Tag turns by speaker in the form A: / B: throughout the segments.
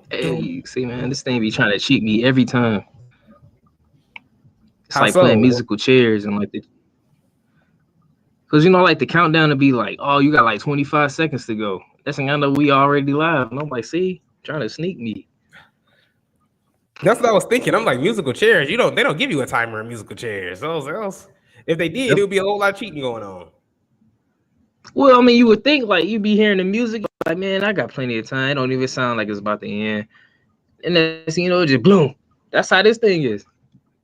A: Hey, see, man, this thing be trying to cheat me every time. It's
B: How
A: like playing
B: so?
A: musical chairs and like because like the countdown to be like, oh, you got like 25 seconds to go. That's thing I know we already live. And I'm like, see, trying to sneak me.
B: That's what I was thinking. I'm like, musical chairs. They don't give you a timer in musical chairs. Else, if they did, it would be a whole lot of cheating going on.
A: Well, I mean, you would think like you'd be hearing the music, like, man, I got plenty of time. It don't even sound like it's about to end. And then just bloom. That's how this thing is.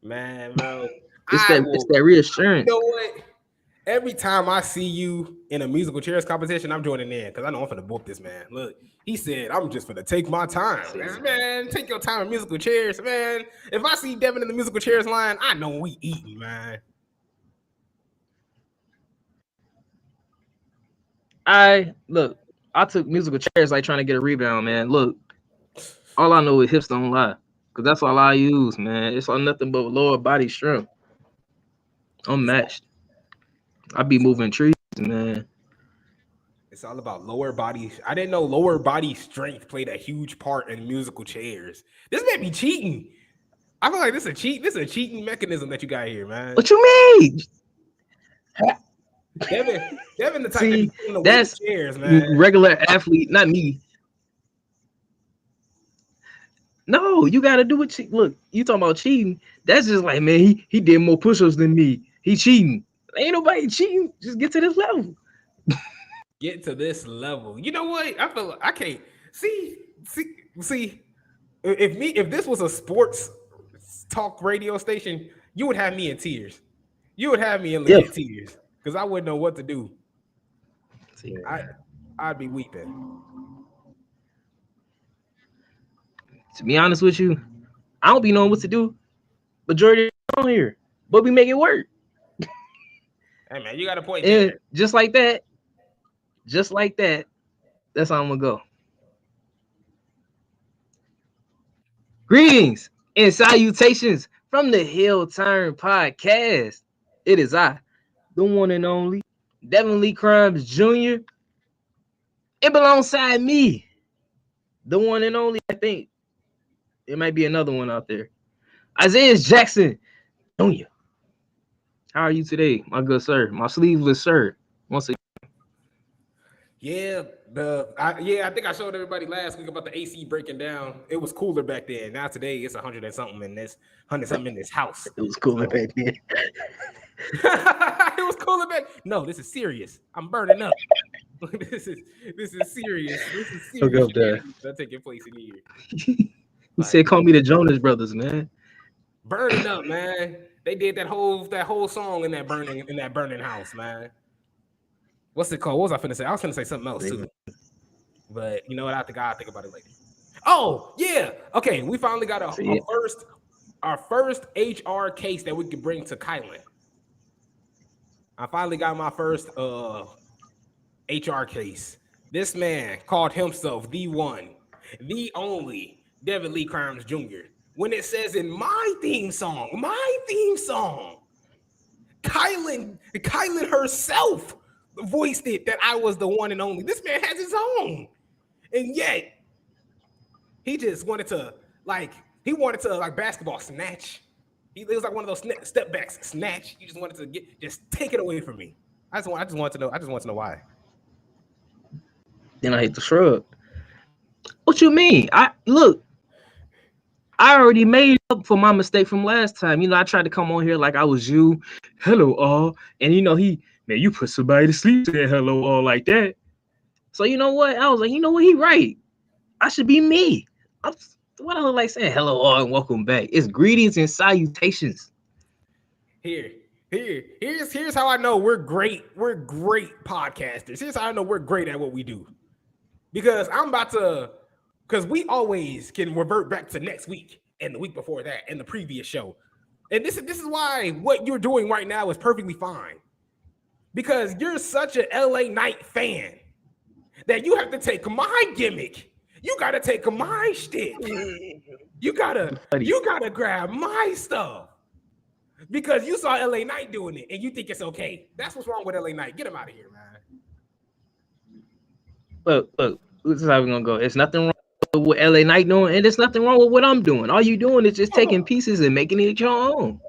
B: Man, bro.
A: It's that reassurance.
B: You know what? Every time I see you in a musical chairs competition, I'm joining in because I know I'm finna book this man. Look, he said, I'm just finna take my time. Man, take your time in musical chairs, man. If I see Devin in the musical chairs line, I know we eating, man.
A: I took musical chairs like trying to get a rebound, man. Look, all I know is hips don't lie. Because that's all I use, man. It's all nothing but lower body strength. Unmatched. I be moving trees, man.
B: It's all about lower body. I didn't know lower body strength played a huge part in musical chairs. This may be cheating. I feel like this is a cheat. This is a cheating mechanism that you got here, man.
A: What you mean?
B: Devin, the type
A: See,
B: to be in the
A: that's
B: chairs, man.
A: Regular athlete, not me. No, you gotta do it. Look, you talking about cheating? That's just like, man, he did more push-ups than me. He cheating. Ain't nobody cheating. Just get to this level.
B: Get to this level. You know what? I feel like I can't see. If this was a sports talk radio station, you would have me in tears. You would have me in legit tears because I wouldn't know what to do. See, I'd be weeping.
A: To be honest with you, I don't be knowing what to do. Majority on here, but we make it work.
B: Hey man, you got a point.
A: And just like that, that's how I'm gonna go. Greetings and salutations from the Hill Turn Podcast. It is I, the one and only Devin Lee Crimes Jr. It alongside me, the one and only. I think it might be another one out there. Isaiah Jackson Jr. How are you today, my good sir? My sleeveless sir. Once again.
B: Yeah, I think I showed everybody last week about the AC breaking down. It was cooler back then. Now today it's 100 and something in this house.
A: It was cooler back then.
B: It was cooler back. No, this is serious. I'm burning up. This is serious. This is serious. That's taking place in here.
A: He said, "Call me the Jonas Brothers, man."
B: Burning up, man. They did that whole song in that burning house, man. What's it called? What was I finna say? I was finna say something else too. But you know what? I'll think about it later. Oh, yeah. Okay, we finally got our first HR case that we could bring to Kylan. I finally got my first HR case. This man called himself the one, the only Devin Lee Crimes Jr. When it says in my theme song, Kylan herself voiced it that I was the one and only. This man has his own, and yet he just wanted to basketball snatch. He was like one of those step backs snatch. He just wanted to just take it away from me. I just want to know why.
A: Then I hit the shrug. What you mean? I already made up for my mistake from last time. I tried to come on here like I was you. Hello, all. And you put somebody to sleep saying hello, all like that. So you know what? I was like, he right. I should be me. What I look like saying hello, all, and welcome back. It's greetings and salutations.
B: Here's how I know we're great. We're great podcasters. Here's how I know we're great at what we do. Because we always can revert back to next week and the week before that and the previous show. And this is why what you're doing right now is perfectly fine. Because you're such an LA Knight fan that you have to take my gimmick. You gotta take my shtick. You gotta grab my stuff. Because you saw LA Knight doing it and you think it's okay. That's what's wrong with LA Knight. Get him out of here, man.
A: Look, this is how we're gonna go. It's nothing wrong with what LA Knight doing, and there's nothing wrong with what I'm doing. All you doing is just taking
B: Uh-huh.
A: pieces and making it your own.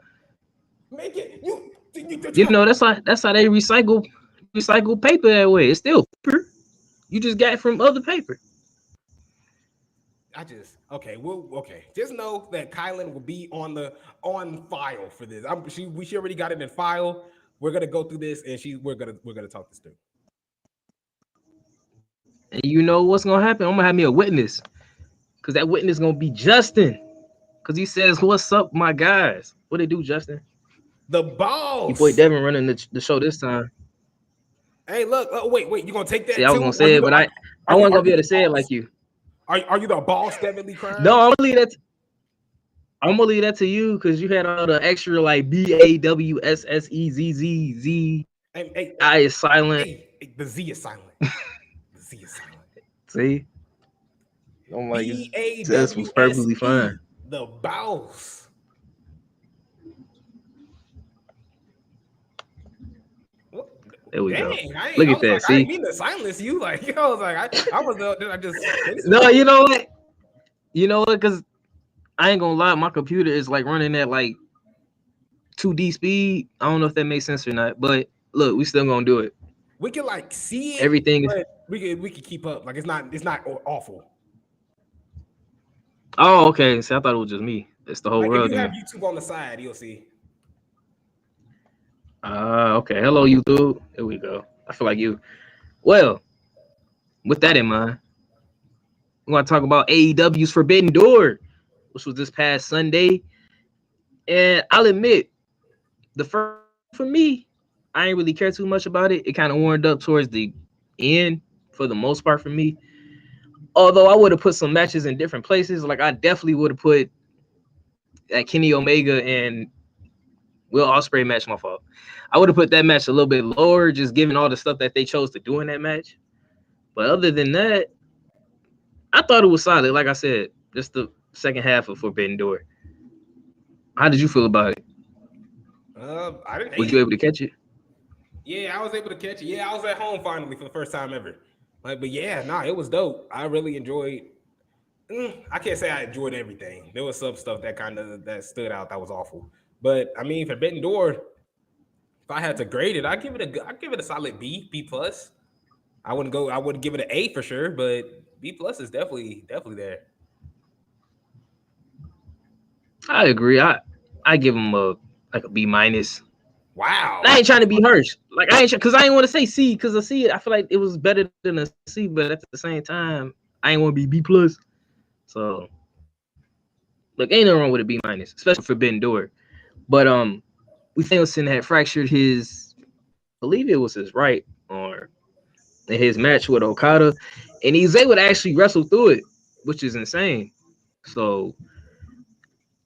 B: Make it you.
A: You know, that's how they recycle paper that way. It's still paper. You just got it from other paper.
B: Okay. Just know that Kylan will be on file for this. She already got it in file. We're gonna go through this, and we're gonna talk this through.
A: And you know what's gonna happen? I'm gonna have me a witness, cause that witness gonna be Justin, cause he says, "What's up, my guys? What it do, Justin?"
B: The
A: Your boy
B: boss.
A: Devin running the show this time.
B: Hey, look. Oh, wait. You gonna take
A: See,
B: that
A: I was
B: too?
A: gonna say it, but I wasn't gonna be
B: you
A: able to
B: the
A: say it
B: boss?
A: like you.
B: Are you the boss, Definitely
A: No,
B: Crimes?
A: I'm gonna leave that to you because you had all the extra like BAWSSEZZZ. I is silent.
B: The Z is silent. The Z is silent.
A: See, I'm like, this was perfectly
B: BAWSE.
A: fine.
B: The boss. What?
A: There we go.
B: Dang,
A: Look
B: I
A: at
B: was
A: that.
B: like, I
A: See,
B: didn't mean to silence you. Like, I was like, I was I just
A: no, you know what? You know what? Because I ain't gonna lie, my computer is like running at like 2D speed. I don't know if that makes sense or not, but look, we still gonna do it.
B: we can like see it,
A: Everything is.
B: but we can keep up. Like it's not awful.
A: Oh, okay. See, I thought it was just me. It's the whole
B: Like if
A: world
B: you have
A: then.
B: YouTube on the side, you'll see.
A: Okay. Hello, YouTube. Here we go. I feel like you. Well, with that in mind, we're gonna talk about AEW's Forbidden Door, which was this past Sunday. And I'll admit, the first for me, I ain't really care too much about it. It kind of warmed up towards the end for the most part for me. Although I would have put some matches in different places. Like I definitely would have put that Kenny Omega and Will Ospreay match. My fault. I would have put that match a little bit lower, just given all the stuff that they chose to do in that match. But other than that, I thought it was solid. Like I said, just the second half of Forbidden Door. How did you feel about it?
B: I didn't
A: Was
B: hate
A: you
B: it.
A: able to catch it?
B: Yeah, I was able to catch it. Yeah, I was at home finally for the first time ever. Like, but yeah, nah, it was dope. I really enjoyed. I can't say I enjoyed everything. There was some stuff that stood out that was awful. But I mean, Forbidden Door, if I had to grade it, I'd give it a solid B plus. I wouldn't give it an A for sure, but B plus is definitely there.
A: I agree. I give him a B minus.
B: Wow.
A: I ain't trying to be harsh. Like I ain't because I ain't want to say C because a C I feel like it was better than a C, but at the same time I ain't want to be B plus. So look, ain't nothing wrong with a B minus, especially for Forbidden Door. But we Danielson had fractured his, I believe it was his right arm in his match with Okada, and he's able to actually wrestle through it, which is insane. So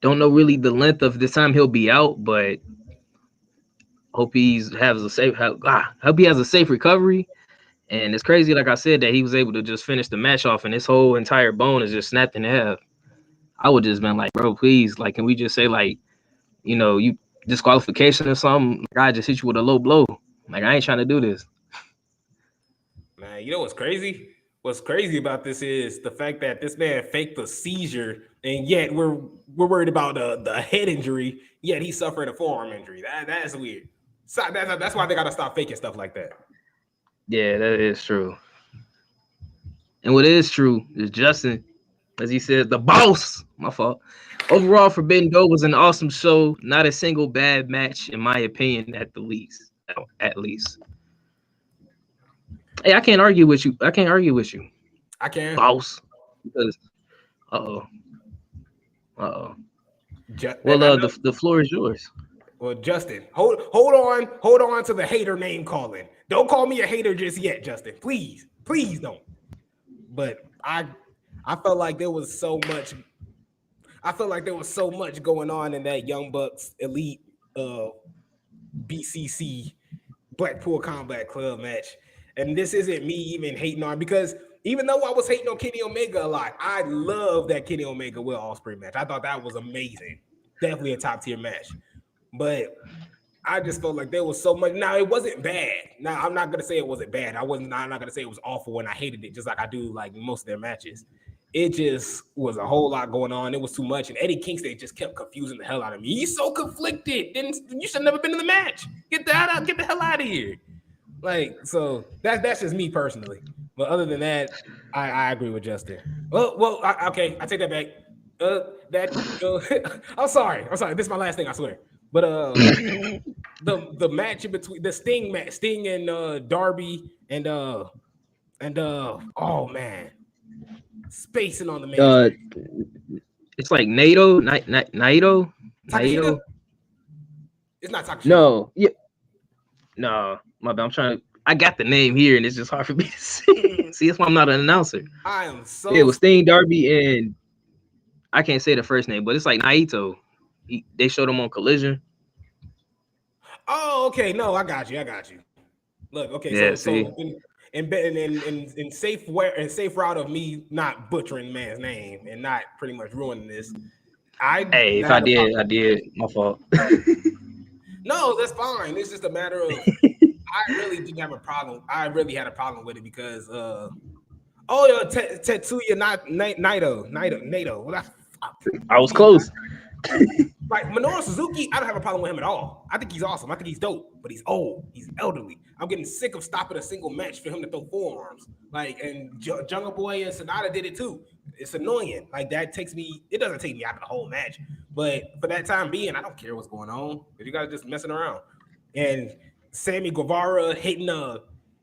A: don't know really the length of the time he'll be out, but hope hope he has a safe recovery. And it's crazy, like I said, that he was able to just finish the match off, and his whole entire bone is just snapped in half. I would just been like, bro, please, like, can we just say like, you disqualification or something? Like, I just hit you with a low blow. Like, I ain't trying to do this.
B: Man, you know what's crazy? What's crazy about this is the fact that this man faked a seizure, and yet we're worried about the head injury. Yet he suffered a forearm injury. That's weird. So that's why they gotta stop faking stuff like that.
A: Yeah, that is true. And what is true is Justin, as he said, the boss. My fault. Overall, Forbidden Door was an awesome show. Not a single bad match, in my opinion, at the least. At least. Hey, I can't argue with you.
B: I can.
A: Boss. Because, uh-oh. Uh-oh.
B: And
A: Well,
B: I know.
A: the floor is yours.
B: Well, Justin, hold on to the hater name calling. Don't call me a hater just yet, Justin. Please don't. But I felt like there was so much. I felt like there was so much going on in that Young Bucks Elite BCC Blackpool Combat Club match. And this isn't me even hating on, because even though I was hating on Kenny Omega a lot, I love that Kenny Omega Will Ospreay match. I thought that was amazing. Definitely a top tier match. But I just felt like there was so much. Now, it wasn't bad. Now, I'm not gonna say it wasn't bad. I'm not gonna say it was awful and I hated it, just like I do like most of their matches. it just was a whole lot going on. It was too much, and Eddie Kingston just kept confusing the hell out of me. He's so conflicted. You should have never been in the match. Get the hell out of here. Like, so that's just me personally. But other than that, I agree with Justin. Okay, I take that back. I'm sorry. This is my last thing, I swear. But the match in between the Sting and Darby and oh man, spacing on the man.
A: It's like Naito.
B: Takashita. It's not Takashita.
A: No, yeah, no, my bad. I'm trying to. I got the name here, and it's just hard for me to see. See, that's why I'm not an announcer.
B: I am so.
A: It was Sting, Darby, and I can't say the first name, but it's like Naito. They showed him on Collision.
B: Oh, okay. No, I got you. Look, okay.
A: Yeah,
B: so in safe route of me not butchering man's name and not pretty much ruining this.
A: If I did. My fault.
B: No, that's fine. It's just a matter of I really didn't have a problem. I really had a problem with it because Tetsuya Naito. Well,
A: I was close.
B: Like Minoru Suzuki, I don't have a problem with him at all. I think he's awesome. I think he's dope, but he's old. He's elderly. I'm getting sick of stopping a single match for him to throw forearms. Like, and Jungle Boy and Sonata did it too. It's annoying. Like, it doesn't take me out of the whole match. But for that time being, I don't care what's going on. You guys just messing around. And Sammy Guevara hitting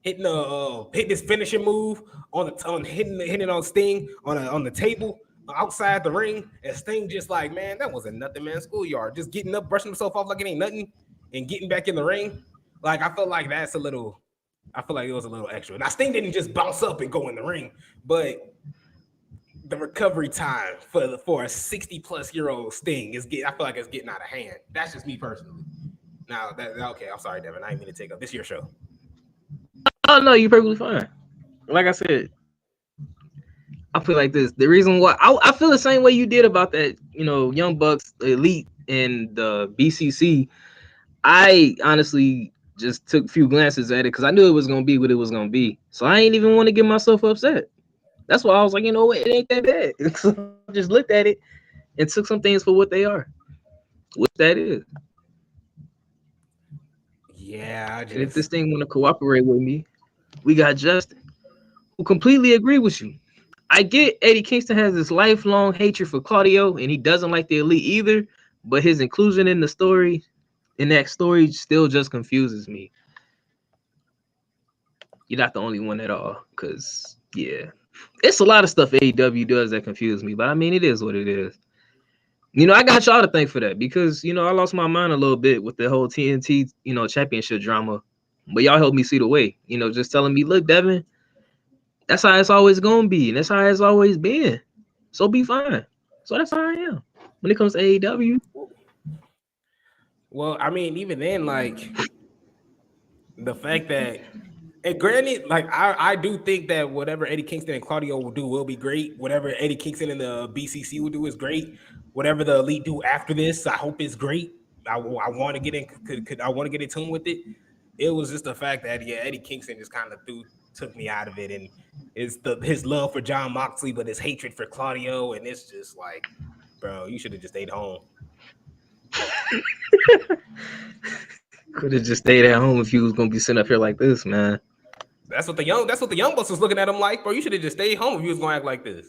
B: his finishing move hitting it on Sting on the table outside the ring, and Sting just like, man, that wasn't nothing, man. Schoolyard, just getting up, brushing himself off like it ain't nothing, and getting back in the ring. Like, I feel like it was a little extra. Now, Sting didn't just bounce up and go in the ring, but the recovery time for a 60-plus-year-old Sting I feel like it's getting out of hand. That's just me personally. Now, okay, I'm sorry, Devin. I didn't mean to take up. This is your show.
A: Oh no, you're perfectly fine. Like I said, I feel like this. The reason why I feel the same way you did about that, Young Bucks, Elite, and the BCC. I honestly just took a few glances at it because I knew it was gonna be what it was gonna be. So I ain't even want to get myself upset. That's why I was like, what, it ain't that bad. So I just looked at it and took some things for what they are, what that is.
B: Yeah,
A: and if this thing want to cooperate with me, we got Justin, who completely agree with you. I get Eddie Kingston has this lifelong hatred for Claudio, and he doesn't like the Elite either. But his inclusion in that story, still just confuses me. You're not the only one at all, because it's a lot of stuff AEW does that confuse me. But I mean, it is what it is. I got y'all to thank for that because I lost my mind a little bit with the whole TNT championship drama. But y'all helped me see the way. Just telling me, look, Devin, that's how it's always gonna be, and that's how it's always been. So be fine. So that's how I am when it comes to AEW.
B: Well, I mean, even then, like the fact that, and granted, like I do think that whatever Eddie Kingston and Claudio will do will be great. Whatever Eddie Kingston and the BCC will do is great. Whatever the Elite do after this, I hope it's great. I want to get in. I want to get in tune with it. It was just the fact that Eddie Kingston just kind of took me out of it, and it's his love for John Moxley, but his hatred for Claudio, and it's just like, bro, you should have just stayed home.
A: Could have just stayed at home if you was gonna be sitting up here like this, man.
B: That's what the young Bucks was looking at him like, bro. You should have just stayed home if you was gonna act like this.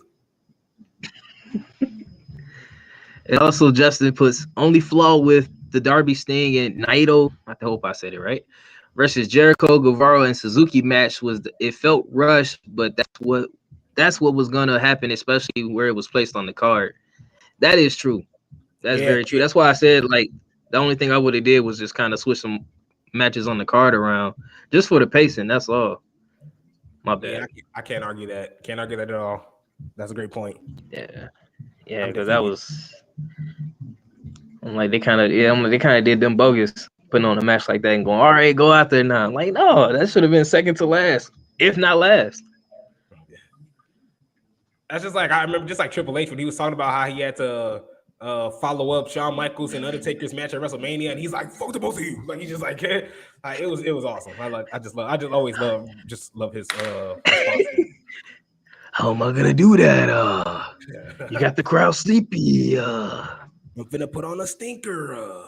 A: And also, Justin puts only flaw with the Darby, Sting, and Naito. I hope I said it right. Versus Jericho, Guevara, and Suzuki match it felt rushed, but that's what was gonna happen, especially where it was placed on the card. That is true. That's very true. That's why I said like the only thing I would have did was just kind of switch some matches on the card around just for the pacing. That's all. My bad.
B: Yeah, I can't argue that. Can't argue that at all. That's a great point.
A: Yeah, because that was. I'm like they kind of did them bogus putting on a match like that and going, all right, go out there now. I'm like, no, that should have been second to last, if not last.
B: That's just like I remember, just like Triple H when he was talking about how he had to follow up Shawn Michaels and Undertaker's match at WrestleMania, and he's like, "Fuck the both of you!" Like he's just like, it was awesome. I always love his.
A: how am I gonna do that? You got the crowd sleepy.
B: I'm finna put on a stinker.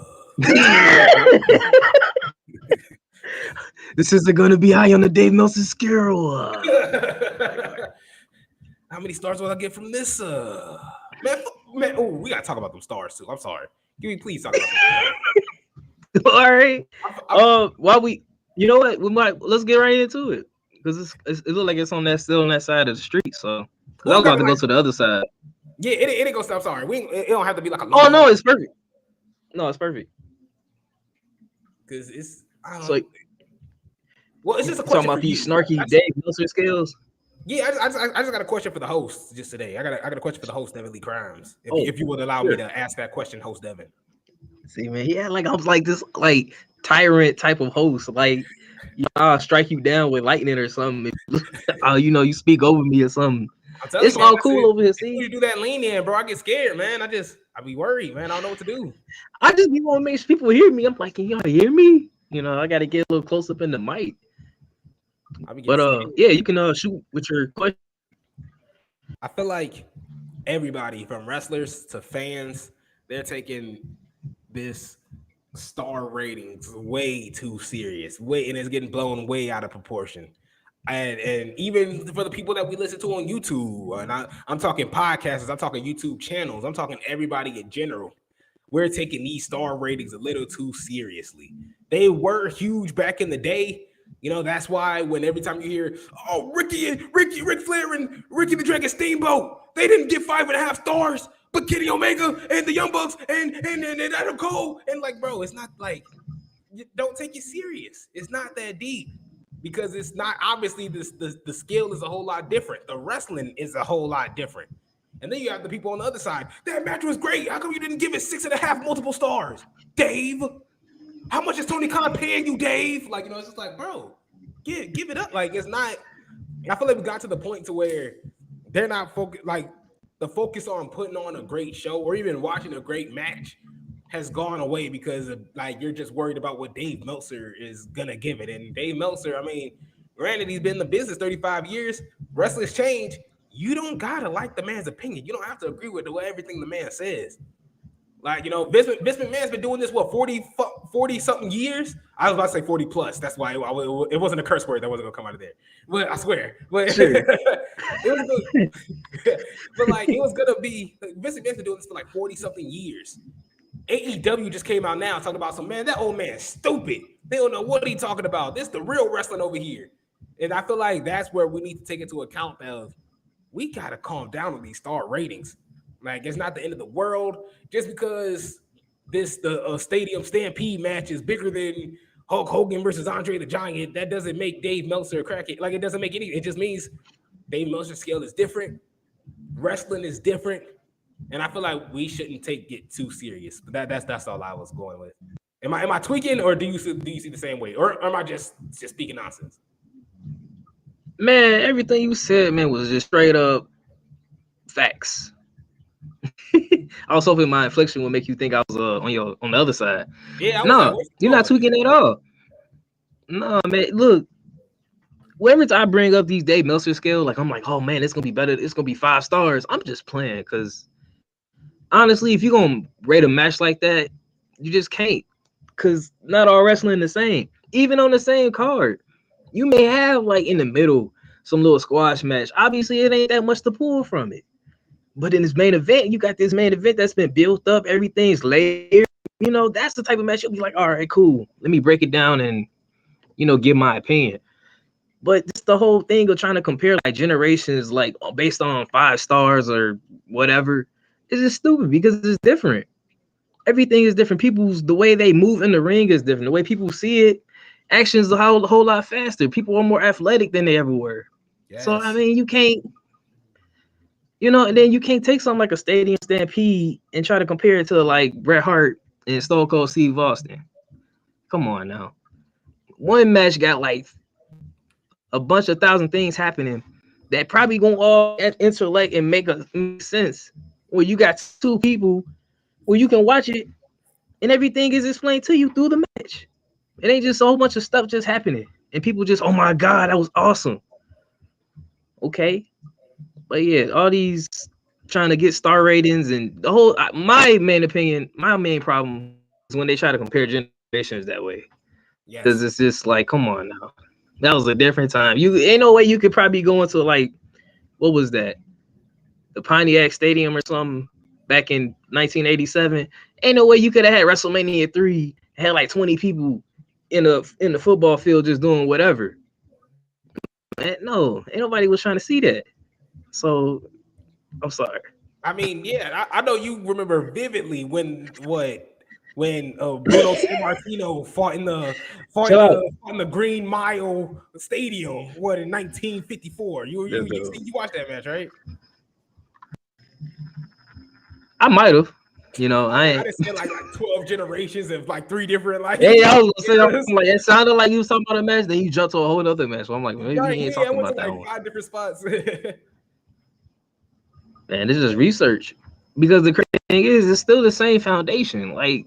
A: This isn't gonna be high on the Dave Meltzer scale.
B: How many stars will I get from this? Man, oh, we gotta talk about them stars too. I'm sorry. Please talk about them.
A: All right. While you know what? Let's get right into it because it looks like it's still on that side of the street. So, because I was about to go to the other side.
B: Yeah, it ain't gonna stop. Sorry, it don't have to be like a long.
A: Oh no, it's perfect. No, it's perfect.
B: Because it's
A: so.
B: Well, it's just a question
A: talking about these snarky Dave Meltzer scales.
B: Yeah, I just got a question for the host just today. I got a question for the host, Devin Lee Crimes. If you would allow me to ask that question, host Devin.
A: See, man, yeah, like I was like this tyrant type of host. Like, I'll strike you down with lightning or something. You speak over me or something. It's all cool over here. See,
B: you do that lean in, bro. I get scared, man. I be worried, man. I don't know what to do.
A: I just want to make sure people hear me. I'm like, can y'all hear me? I got to get a little close up in the mic. But yeah, you can shoot with your question.
B: I feel like everybody from wrestlers to fans, they're taking this star ratings way too serious. And it's getting blown way out of proportion. And even for the people that we listen to on YouTube, and I'm talking podcasters, I'm talking YouTube channels, I'm talking everybody in general. We're taking these star ratings a little too seriously. They were huge back in the day. That's why every time you hear, oh, Rick Flair and Ricky the Dragon Steamboat, they didn't get 5.5 stars, but Kenny Omega and the Young Bucks and Adam Cole, and like, bro, it's not like, don't take it serious. It's not that deep because it's not, obviously the scale is a whole lot different. The wrestling is a whole lot different. And then you have the people on the other side. That match was great. How come you didn't give it 6.5 multiple stars, Dave? How much is Tony Khan paying you, Dave? Like, it's just like, bro, give it up. Like, it's not. I feel like we got to the point to where they're not focused. Like, the focus on putting on a great show or even watching a great match has gone away because of, like, you're just worried about what Dave Meltzer is gonna give it. And Dave Meltzer, I mean, granted, he's been in the business 35 years. Wrestlers change. You don't gotta like the man's opinion. You don't have to agree with everything the man says. Like, Vince McMahon's been doing this, 40 something years? I was about to say 40 plus. That's why it wasn't a curse word that wasn't gonna come out of there. But I swear. But sure. It was gonna be, Vince McMahon's been doing this for like 40 something years. AEW just came out now talking about that old man's stupid. They don't know what he's talking about. This is the real wrestling over here. And I feel like that's where we need to take into account of we gotta calm down on these star ratings. Like, it's not the end of the world just because the Stadium Stampede match is bigger than Hulk Hogan versus Andre the Giant. That doesn't make Dave Meltzer crack it. Like, it doesn't make anything. It just means Dave Meltzer's scale is different. Wrestling is different. And I feel like we shouldn't take it too serious. But that's all I was going with. Am I tweaking, or do you see the same way, or am I just speaking nonsense?
A: Man, everything you said, man, was just straight up facts. I was hoping my inflection would make you think I was on the other side. Yeah, no, you're not tweaking at all. No, man, look. Whenever I bring up these Dave Meltzer scale, like, I'm like, oh man, it's gonna be better. It's gonna be 5 stars. I'm just playing because honestly, if you're gonna rate a match like that, you just can't. Because not all wrestling the same. Even on the same card, you may have like in the middle some little squash match. Obviously, it ain't that much to pull from it. But in this main event, you got this main event that's been built up. Everything's layered. That's the type of match you'll be like, all right, cool. Let me break it down and, give my opinion. But it's the whole thing of trying to compare like generations, like based on 5 stars or whatever. It's just stupid because it's different. Everything is different. The way they move in the ring is different. The way people see it, actions are a whole lot faster. People are more athletic than they ever were. Yes. So, I mean, you can't. And then you can't take something like a Stadium Stampede and try to compare it to like Bret Hart and Stone Cold Steve Austin. Come on now. One match got like a bunch of 1,000 things happening that probably gonna all interlect and make sense. Where you got 2 people where you can watch it and everything is explained to you through the match. It ain't just a whole bunch of stuff just happening and people just, oh my God, that was awesome. Okay. But yeah, all these trying to get star ratings and the whole. My main opinion, my main problem is when they try to compare generations that way. Because
B: Yes.
A: it's just like, come on now, that was a different time. You ain't no way you could probably go into like what was that, the Pontiac Stadium or something back in 1987. Ain't no way you could have had WrestleMania 3 had like 20 people in the football field just doing whatever. Man, no, ain't nobody was trying to see that. So I'm sorry.
B: I mean, yeah, I know you remember vividly when Bruno Sammartino
A: Chill out.
B: fought in the Green Mile Stadium, what, in 1954. You watched that match, right?
A: I might have. You know, I
B: I
A: ain't.
B: just said like 12 generations of like three different like
A: Hey, I was gonna say, I'm
B: eras.
A: like, it sounded like you was talking about a match, then you jumped to a whole other match. So I'm like, maybe
B: Right,
A: he ain't
B: yeah, I
A: talking
B: went to
A: about that
B: like
A: one.
B: 5 different spots.
A: Man, this is research. Because the crazy thing is, it's still the same foundation. Like,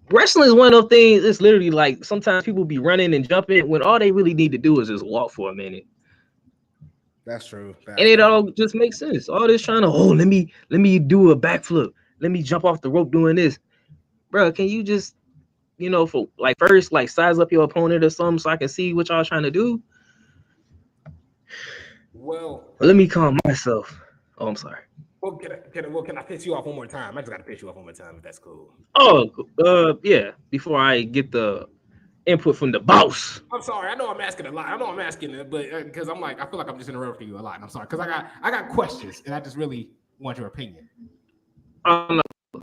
A: wrestling is one of those things, it's literally like sometimes people be running and jumping when all they really need to do is just walk for a minute.
B: That's true.
A: And it all just makes sense. All this trying to, let me do a backflip. Let me jump off the rope doing this. Bro, can you just, for like first, like size up your opponent or something so I can see what y'all trying to do?
B: Well,
A: Let me calm myself. Oh, I'm sorry.
B: can I piss you off one more time? I just gotta piss you off one more time if that's cool.
A: Oh, yeah. Before I get the input from the boss.
B: I'm sorry. I know I'm asking a lot. I know I'm asking it, but because I'm like, I feel like I'm just interrupting you a lot. And I'm sorry because I got questions, and I just really want your opinion.
A: Oh no.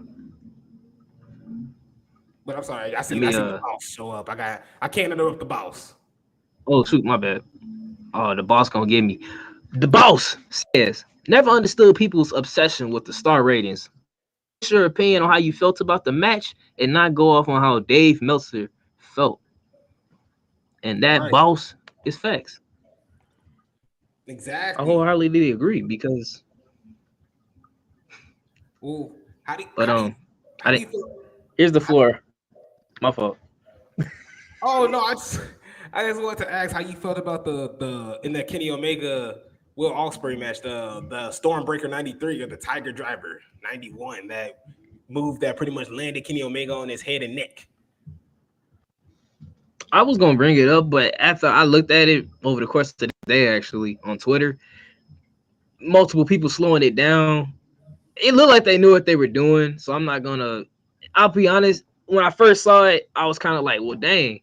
B: But I'm sorry. I
A: Let
B: see
A: me
B: the boss show up. I can't interrupt the boss.
A: Oh shoot, my bad. Oh, the boss gonna get me. The boss says, never understood people's obsession with the star ratings. What's your opinion on how you felt about the match and not go off on how Dave Meltzer felt? And that
B: Right.
A: boss is facts. I
B: Exactly.
A: wholeheartedly agree because
B: Well,
A: but
B: how do you feel?
A: here's the floor. My fault.
B: Oh no, I just wanted to ask how you felt about the in the Kenny Omega Will Ospreay match, the Stormbreaker 93 or the Tiger Driver 91, that move that pretty much landed Kenny Omega on his head and neck.
A: I was gonna bring it up, but after I looked at it over the course of the day, actually on Twitter, multiple people slowing it down. It looked like they knew what they were doing, so I'm not gonna. I'll be honest. When I first saw it, I was kind of like, "Well, dang,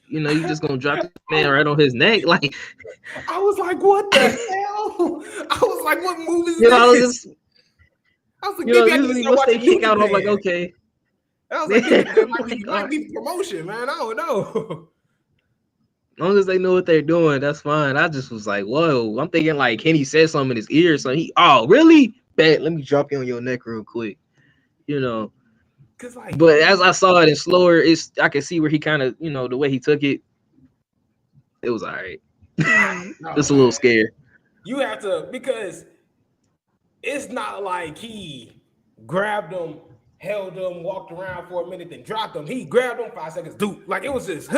A: you just gonna drop this man right on his neck?" Like,
B: I was like, what the hell? I was like, what move is
A: I was
B: this?
A: just,
B: I was like, maybe I need to
A: usually
B: start
A: once they
B: watching
A: kick
B: New
A: out, I'm like,
B: Japan.
A: okay.
B: I was like, that
A: Like,
B: might be promotion, man. I don't know.
A: as long as they know what they're doing, that's fine. I just was like, whoa. I'm thinking like Kenny said something in his ear, so oh, really? Bet, let me drop you on your neck real quick.
B: Cause like,
A: But as I saw it in slower, I could see where he kind of, the way he took it. It was all right.
B: no,
A: Just a little scared.
B: you have to, because it's not like he grabbed him, held him, walked around for a minute, then dropped him. He grabbed him 5 seconds, dude. Like it was just,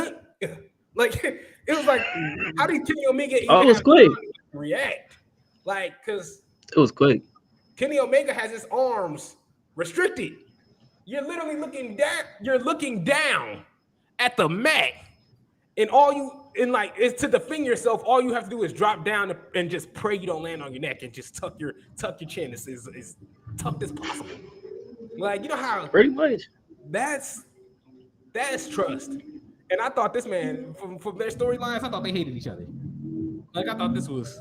B: like it was like, how did Kenny Omega
A: Oh,
B: even
A: it was
B: have
A: quick.
B: time to react? Like, cause
A: It was quick.
B: Kenny Omega has his arms restricted. You're literally looking down. You're looking down at the mat, and it's to defend yourself. All you have to do is drop down and just pray you don't land on your neck, and just tuck your chin as tucked as possible. Like, you know how
A: Pretty much.
B: that's trust. And I thought this man, from their storylines, I thought they hated each other. Like, I thought this was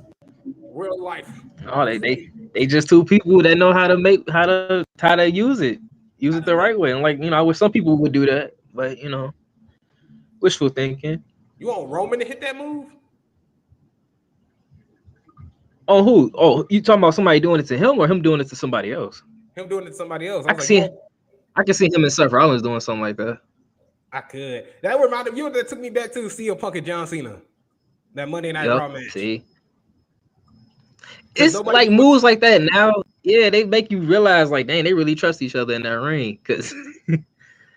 B: real life.
A: Oh, they just two people that know how to use it the right way. And like, I wish some people would do that, but wishful thinking.
B: You want Roman to hit that move?
A: Oh, who? Oh, you talking about somebody doing it to him or him doing it to somebody else?
B: Him doing it to somebody else. I
A: I
B: was
A: can
B: like, you
A: see,
B: want
A: I can see him and Seth Rollins doing something like that.
B: I could. That reminded you. That took me back to CM Punk and John Cena. That Monday Night Raw match.
A: See, it's like moves like that now. Yeah, they make you realize, like, dang, they really trust each other in that ring. Cause,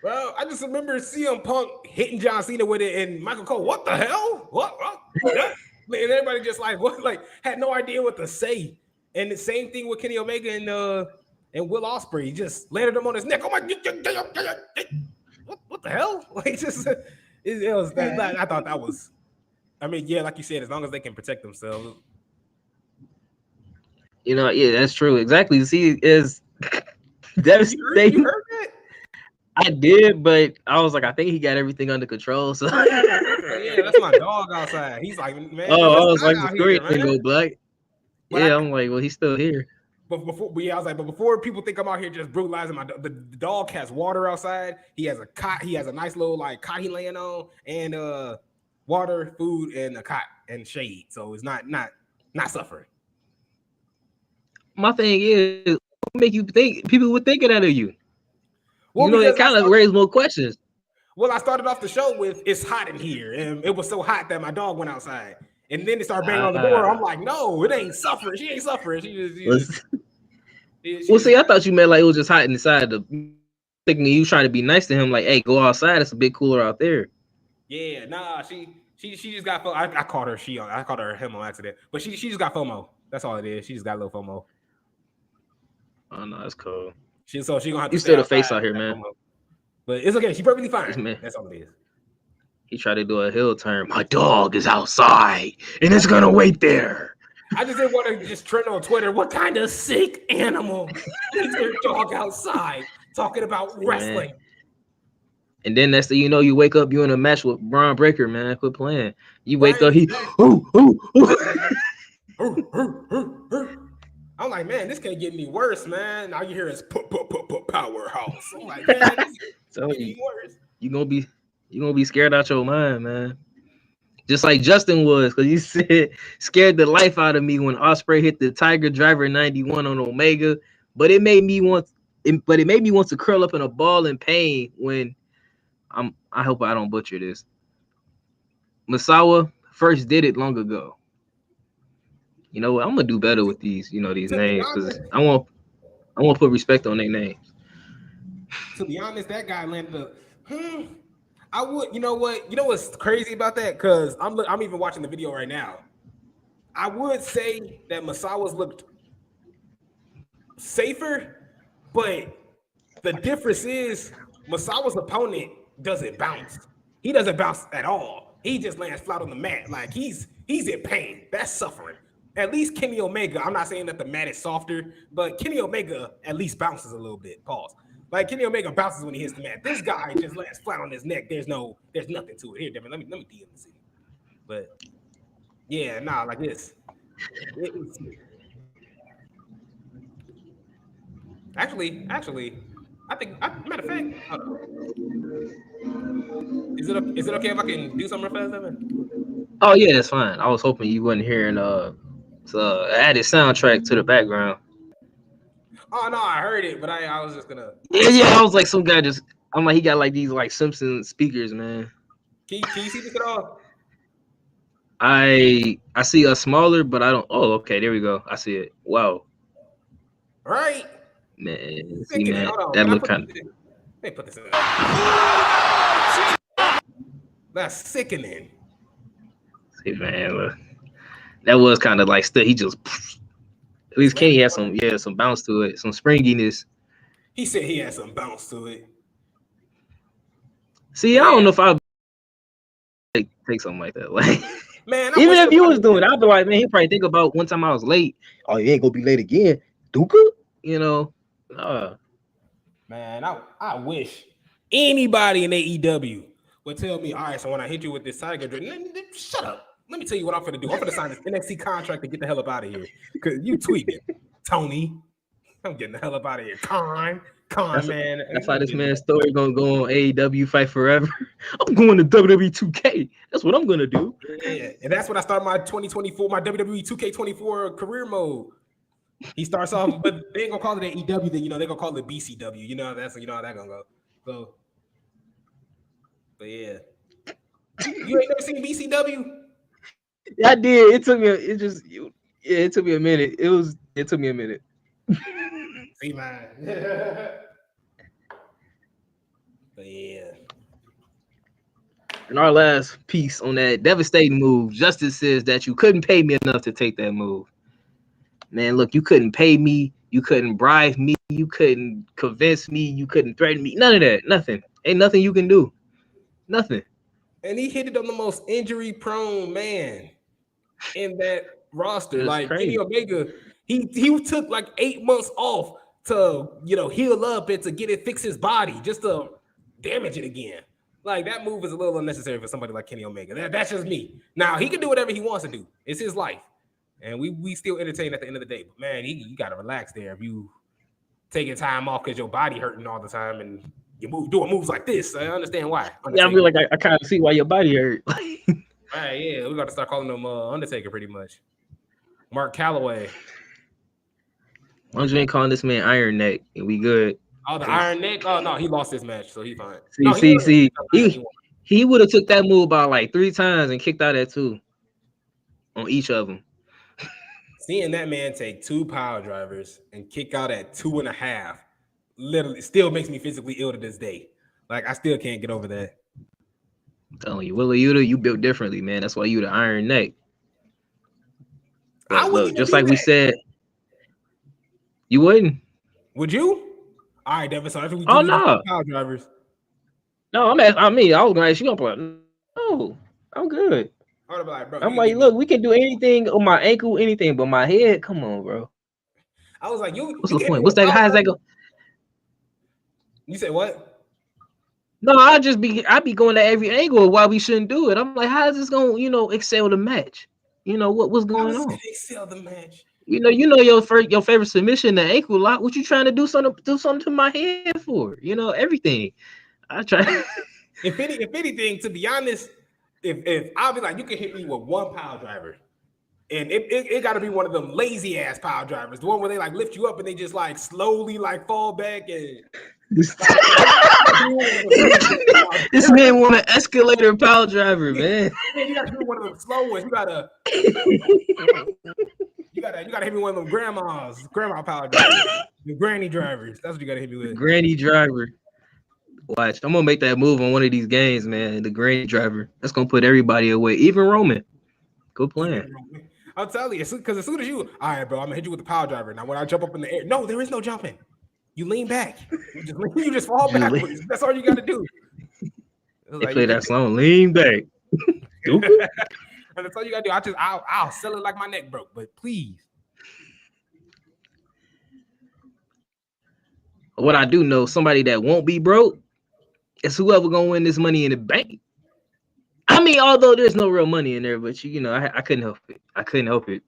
B: well, I just remember CM Punk hitting John Cena with it, and Michael Cole. What the hell? What? And everybody just like what, like had no idea what to say. And the same thing with Kenny Omega and Will Ospreay, just landed him on his neck. Oh my, what the hell? Like just it was that. I thought that was. I mean, yeah, like you said, as long as they can protect themselves.
A: Yeah, that's true. Exactly. See, is devastating.
B: You heard that?
A: I did, but I was like, I think he got everything under control. So
B: yeah, that's my dog outside. He's like, man,
A: I was
B: not
A: like,
B: out
A: before
B: here,
A: he
B: man.
A: go black.
B: But
A: Yeah, I'm like, well, he's still here.
B: But before people think I'm out here just brutalizing the dog has water outside. He has a cot. He has a nice little like cot he laying on, and water, food, and a cot and shade. So it's not suffering.
A: My thing is, what make you think people would think that of you?
B: Well,
A: it kind of raised more questions.
B: Well, I started off the show with "It's hot in here," and it was so hot that my dog went outside. And then they started banging on the door. I'm like, no, it ain't suffering. She ain't suffering.
A: Well, see, I thought you meant like it was just hot inside. Thinking you trying to be nice to him, like, hey, go outside. It's a bit cooler out there.
B: Yeah, nah, she just got. I called her I called her him on accident, but she just got FOMO. That's all it is. She just got a little FOMO.
A: Oh no, that's cool.
B: She gonna have to.
A: You still the face out here, man.
B: FOMO. But it's okay. She's perfectly fine. That's all it is.
A: He tried to do a heel turn. My dog is outside, and it's gonna wait there.
B: I just didn't want to just trend on Twitter. What kind of sick animal leaves their dog outside talking about wrestling?
A: And then next thing you know, you wake up, you in a match with Braun Breaker, man. Quit playing. You wake up, he
B: I'm like, man, this can't get any worse, man. Now you hear his powerhouse. I'm like, man, this
A: so you gonna be scared out your mind, man. Just like Justin was, because you said scared the life out of me when Ospreay hit the Tiger Driver 91 on Omega. But it made me want to curl up in a ball in pain when I hope I don't butcher this. Misawa first did it long ago. You know what? I'm gonna do better with these names because I want to put respect on their names.
B: To be honest, that guy landed up. I would, you know what? You know what's crazy about that? Because I'm even watching the video right now. I would say that Misawa's looked safer, but the difference is Misawa's opponent doesn't bounce. He doesn't bounce at all. He just lands flat on the mat. Like he's in pain. That's suffering. At least Kenny Omega, I'm not saying that the mat is softer, but Kenny Omega at least bounces a little bit. Pause. Like Kenny Omega bounces when he hits the mat. This guy just lands flat on his neck. There's nothing to it. Here, Devin, let me DM the city. But yeah, like this. Actually, I think matter of fact, hold on. Is it okay if I can do something real fast, Devin?
A: Oh yeah, that's fine. I was hoping you wasn't hearing added soundtrack to the background.
B: Oh no, I heard it, but I was just gonna.
A: Yeah, I was like some guy just. I'm like he got like these like Simpson speakers, man.
B: Can you see this at all?
A: I see a smaller, but I don't. Oh, okay, there we go. I see it. Wow.
B: Right.
A: Man, see, man, that look kind of.
B: Let me put this in. That's sickening.
A: See, man, look. That was kind of like still. He just. At least Kenny had some bounce to it, some springiness.
B: He said he had some bounce to it.
A: See, I don't know if I'll take something like that. Like,
B: man,
A: even if you was doing it, I'd be like, man, he probably think about one time I was late. Oh, you ain't gonna be late again, Duka.
B: Man, I wish anybody in AEW would tell me, all right, so when I hit you with this Tiger, shut up. Let me tell you what I'm going to do. I'm going to sign this NXT contract to get the hell up out of here. Because you tweeted, Tony. I'm getting the hell up out of here. Con, man.
A: That's how this man's story going to go on AEW Fight Forever. I'm going to WWE 2K. That's what I'm going to do.
B: Yeah, and that's when I start my 2024, my WWE 2K24 career mode. He starts off, but they ain't going to call it AEW. Then, they're going to call it BCW. How that's how that going to go. So, but yeah. You ain't never seen BCW?
A: I did. It took me. It took me a minute. It took me a minute.
B: See, man. But yeah.
A: And our last piece on that devastating move, Justice says that you couldn't pay me enough to take that move. Man, look, you couldn't pay me, you couldn't bribe me, you couldn't convince me, you couldn't threaten me. None of that. Nothing. Ain't nothing you can do. Nothing.
B: And he hit it on the most injury-prone man in that roster.
A: It's
B: Like Kenny
A: crazy.
B: Omega, he took like 8 months off to heal up and to get it fix his body just to damage it again. Like that move is a little unnecessary for somebody like Kenny Omega. That's just me. Now he can do whatever he wants to do. It's his life, and we still entertain at the end of the day. But man, you got to relax there if you taking time off because your body hurting all the time and you doing moves like this. I understand why.
A: Yeah, I feel like I kind of see why your body hurt.
B: Right, yeah, we got to start calling him Undertaker pretty much. Mark Calloway.
A: Why don't you ain't calling this man Iron Neck and we good?
B: Oh, the Iron Neck? Oh, no, he lost his match, so he fine.
A: He would have took that move about like 3 times and kicked out at 2 on each of them.
B: Seeing that man take 2 power drivers and kick out at 2.5 literally still makes me physically ill to this day. Like, I still can't get over that.
A: I'm telling you, Willa Yuta, you built differently, man. That's why you the Iron Neck. But look, just like we said, you wouldn't.
B: Would you? All right, Devin. So after we do
A: no,
B: power drivers.
A: No, I was gonna ask you. No, I'm good.
B: Like, bro,
A: I'm like, look, we can do anything on my ankle, anything, but my head. Come on, bro.
B: I was like,
A: what's the point? What's that? How's that go?
B: You said what?
A: No, I'd be going to every angle of why we shouldn't do it. I'm like, how is this gonna, excel the match? What's going on?
B: Excel the match.
A: Your favorite submission, the ankle lock. What you trying to do something to my head for? Everything. I try.
B: If anything, to be honest, if I'll be like, you can hit me with 1 power driver, and it got to be one of them lazy ass power drivers, the one where they like lift you up and they just like slowly like fall back and.
A: This man want an escalator power driver, man.
B: You gotta do one of them slow ones. You gotta hit me one of them grandma power drivers, the granny drivers. That's what you gotta hit me with.
A: Granny driver. Watch, I'm gonna make that move on one of these games, man. The granny driver. That's gonna put everybody away, even Roman. Good plan.
B: I'll tell you, because as soon as you, all right, bro, I'm gonna hit you with the power driver. Now, when I jump up in the air, no, there is no jumping. You lean back. You just fall backwards. That's all you got to do.
A: They play that song, lean back.
B: And that's all you got to do. I'll sell it like my neck broke, but please.
A: What I do know, somebody that won't be broke is whoever gonna win this Money in the Bank. I mean, although there's no real money in there, but I couldn't help it. I couldn't help it.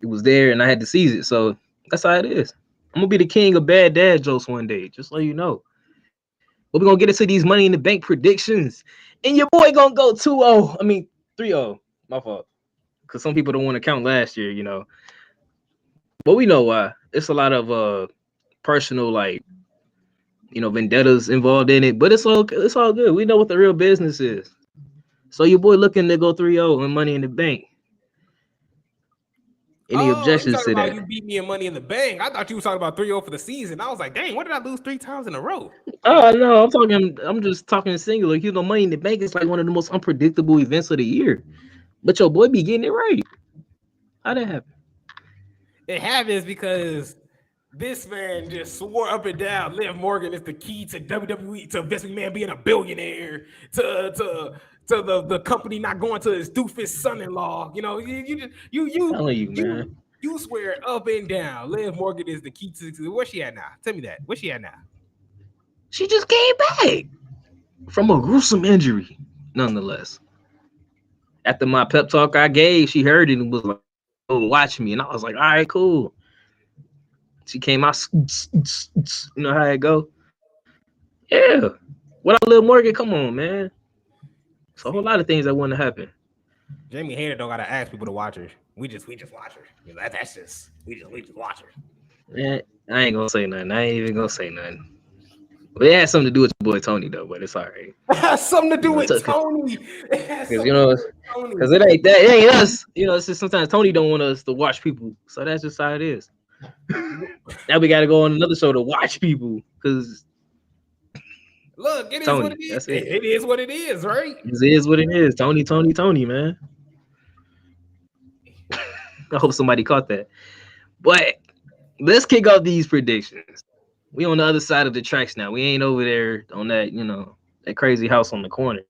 A: It was there, and I had to seize it. So that's how it is. I'm gonna be the king of bad dad jokes one day, just so you know. But we're gonna get into these Money in the Bank predictions, and your boy gonna go 2-0. I mean 3-0. My fault, because some people don't want to count last year, But we know why. It's a lot of personal vendettas involved in it. But it's all good. We know what the real business is. So your boy looking to go 3-0 in Money in the Bank. Any objections to that?
B: You beat me in Money in the Bank. I thought you were talking about 3-0 for the season. I was like, dang, what did I lose 3 times in a row?
A: Oh no, I'm just talking singular. Money in the Bank is like one of the most unpredictable events of the year. But your boy be getting it right. How'd that happen?
B: It happens because this man just swore up and down Liv Morgan is the key to WWE, to Vince McMahon being a billionaire, to the company not going to his doofus son-in-law. You swear up and down Liv Morgan is the key to. Where's she at now? Tell me that. Where's she at now?
A: She just came back from a gruesome injury, nonetheless. After my pep talk I gave, she heard it and was like, "Oh, watch me," and I was like, "All right, cool." She came out, you know how it go. Yeah. What up, Lil Morgan? Come on, man. It's a whole lot of things that want to happen.
B: Jamie Hayter don't gotta ask people to watch her. We just watch her. That's just we just watch her.
A: Man, I ain't gonna say nothing. I ain't even gonna say nothing. But it has something to do with your boy Tony though. But it's all right.
B: It has something to do with Tony.
A: Because it ain't that. It ain't us. It's just sometimes Tony don't want us to watch people. So that's just how it is. Now we got to go on another show to watch people because
B: Look, it is what
A: Tony.
B: it is.
A: That's it.
B: It is what it is, right?
A: It is what it is. Tony, man. I hope somebody caught that. But let's kick off these predictions. We on the other side of the tracks now. We ain't over there on that, that crazy house on the corner.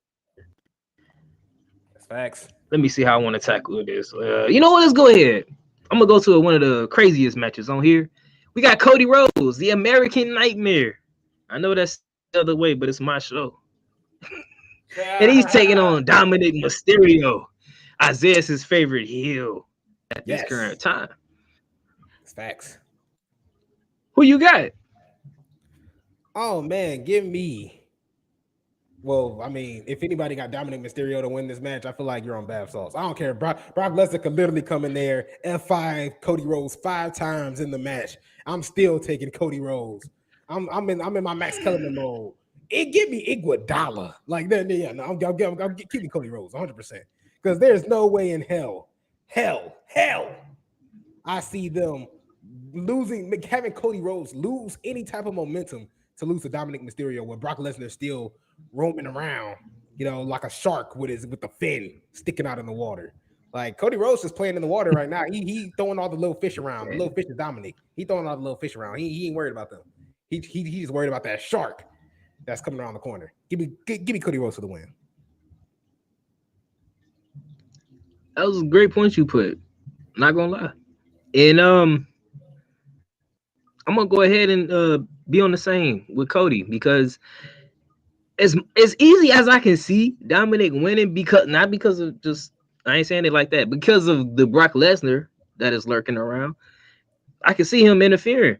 B: That's facts.
A: Let me see how I want to tackle this. You know what? Let's go ahead. I'm gonna go to one of the craziest matches on here. We got Cody Rhodes, the American Nightmare. I know that's the other way, but it's my show. And he's taking on Dominic Mysterio. Isaiah's his favorite heel at this current time.
B: It's facts.
A: Who you got?
B: Oh man, give me. Well, I mean, if anybody got Dominic Mysterio to win this match, I feel like you're on bath sauce. I don't care. Brock Lesnar could literally come in there, F5 Cody Rhodes 5 times in the match. I'm still taking Cody Rhodes. I'm in my Max Kellerman mode. It give me Iguodala. Like that, yeah. No, I'm keeping Cody Rhodes 100%. Because there's no way in hell, I see them having Cody Rhodes lose any type of momentum to lose to Dominic Mysterio when Brock Lesnar still roaming around, like a shark with the fin sticking out in the water. Like Cody Rhodes is playing in the water right now. He throwing all the little fish around. The little fish is Dominic. He throwing all the little fish around. He ain't worried about them. He's worried about that shark that's coming around the corner. Give me Cody Rhodes for the win.
A: That was a great point you put. Not gonna lie. And I'm gonna go ahead and be on the same with Cody because as easy as I can see Dominic winning, not because of just, I ain't saying it like that, because of the Brock Lesnar that is lurking around. I can see him interfering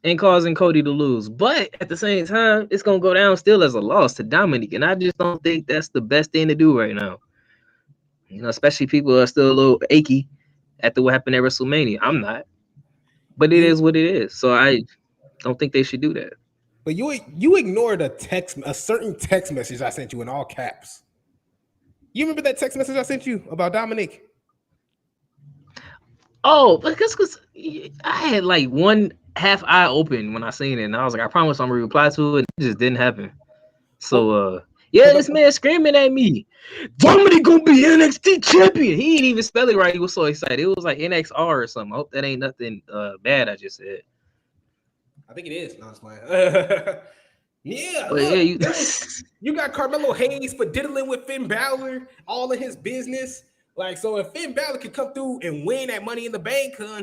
A: and causing Cody to lose. But at the same time, it's gonna go down still as a loss to Dominic, and I just don't think that's the best thing to do right now. Especially people are still a little achy after what happened at WrestleMania. I'm not, but it is what it is. So I don't think they should do that.
B: But you ignored a certain text message I sent you in all caps. You remember that text message I sent you about Dominic?
A: Oh, because I had like one half eye open when I seen it, and I was like, I promise I'm gonna reply to it, and it just didn't happen. So this man screaming at me, Dominic gonna be NXT champion. He didn't even spell it right. He was so excited. It was like NXR or something. I hope that ain't nothing bad I just said.
B: I think it is. No, it's fine. Yeah,
A: but
B: look, you got Carmelo Hayes for diddling with Finn Balor, all of his business. Like, so if Finn Balor could come through and win that Money in the Bank, I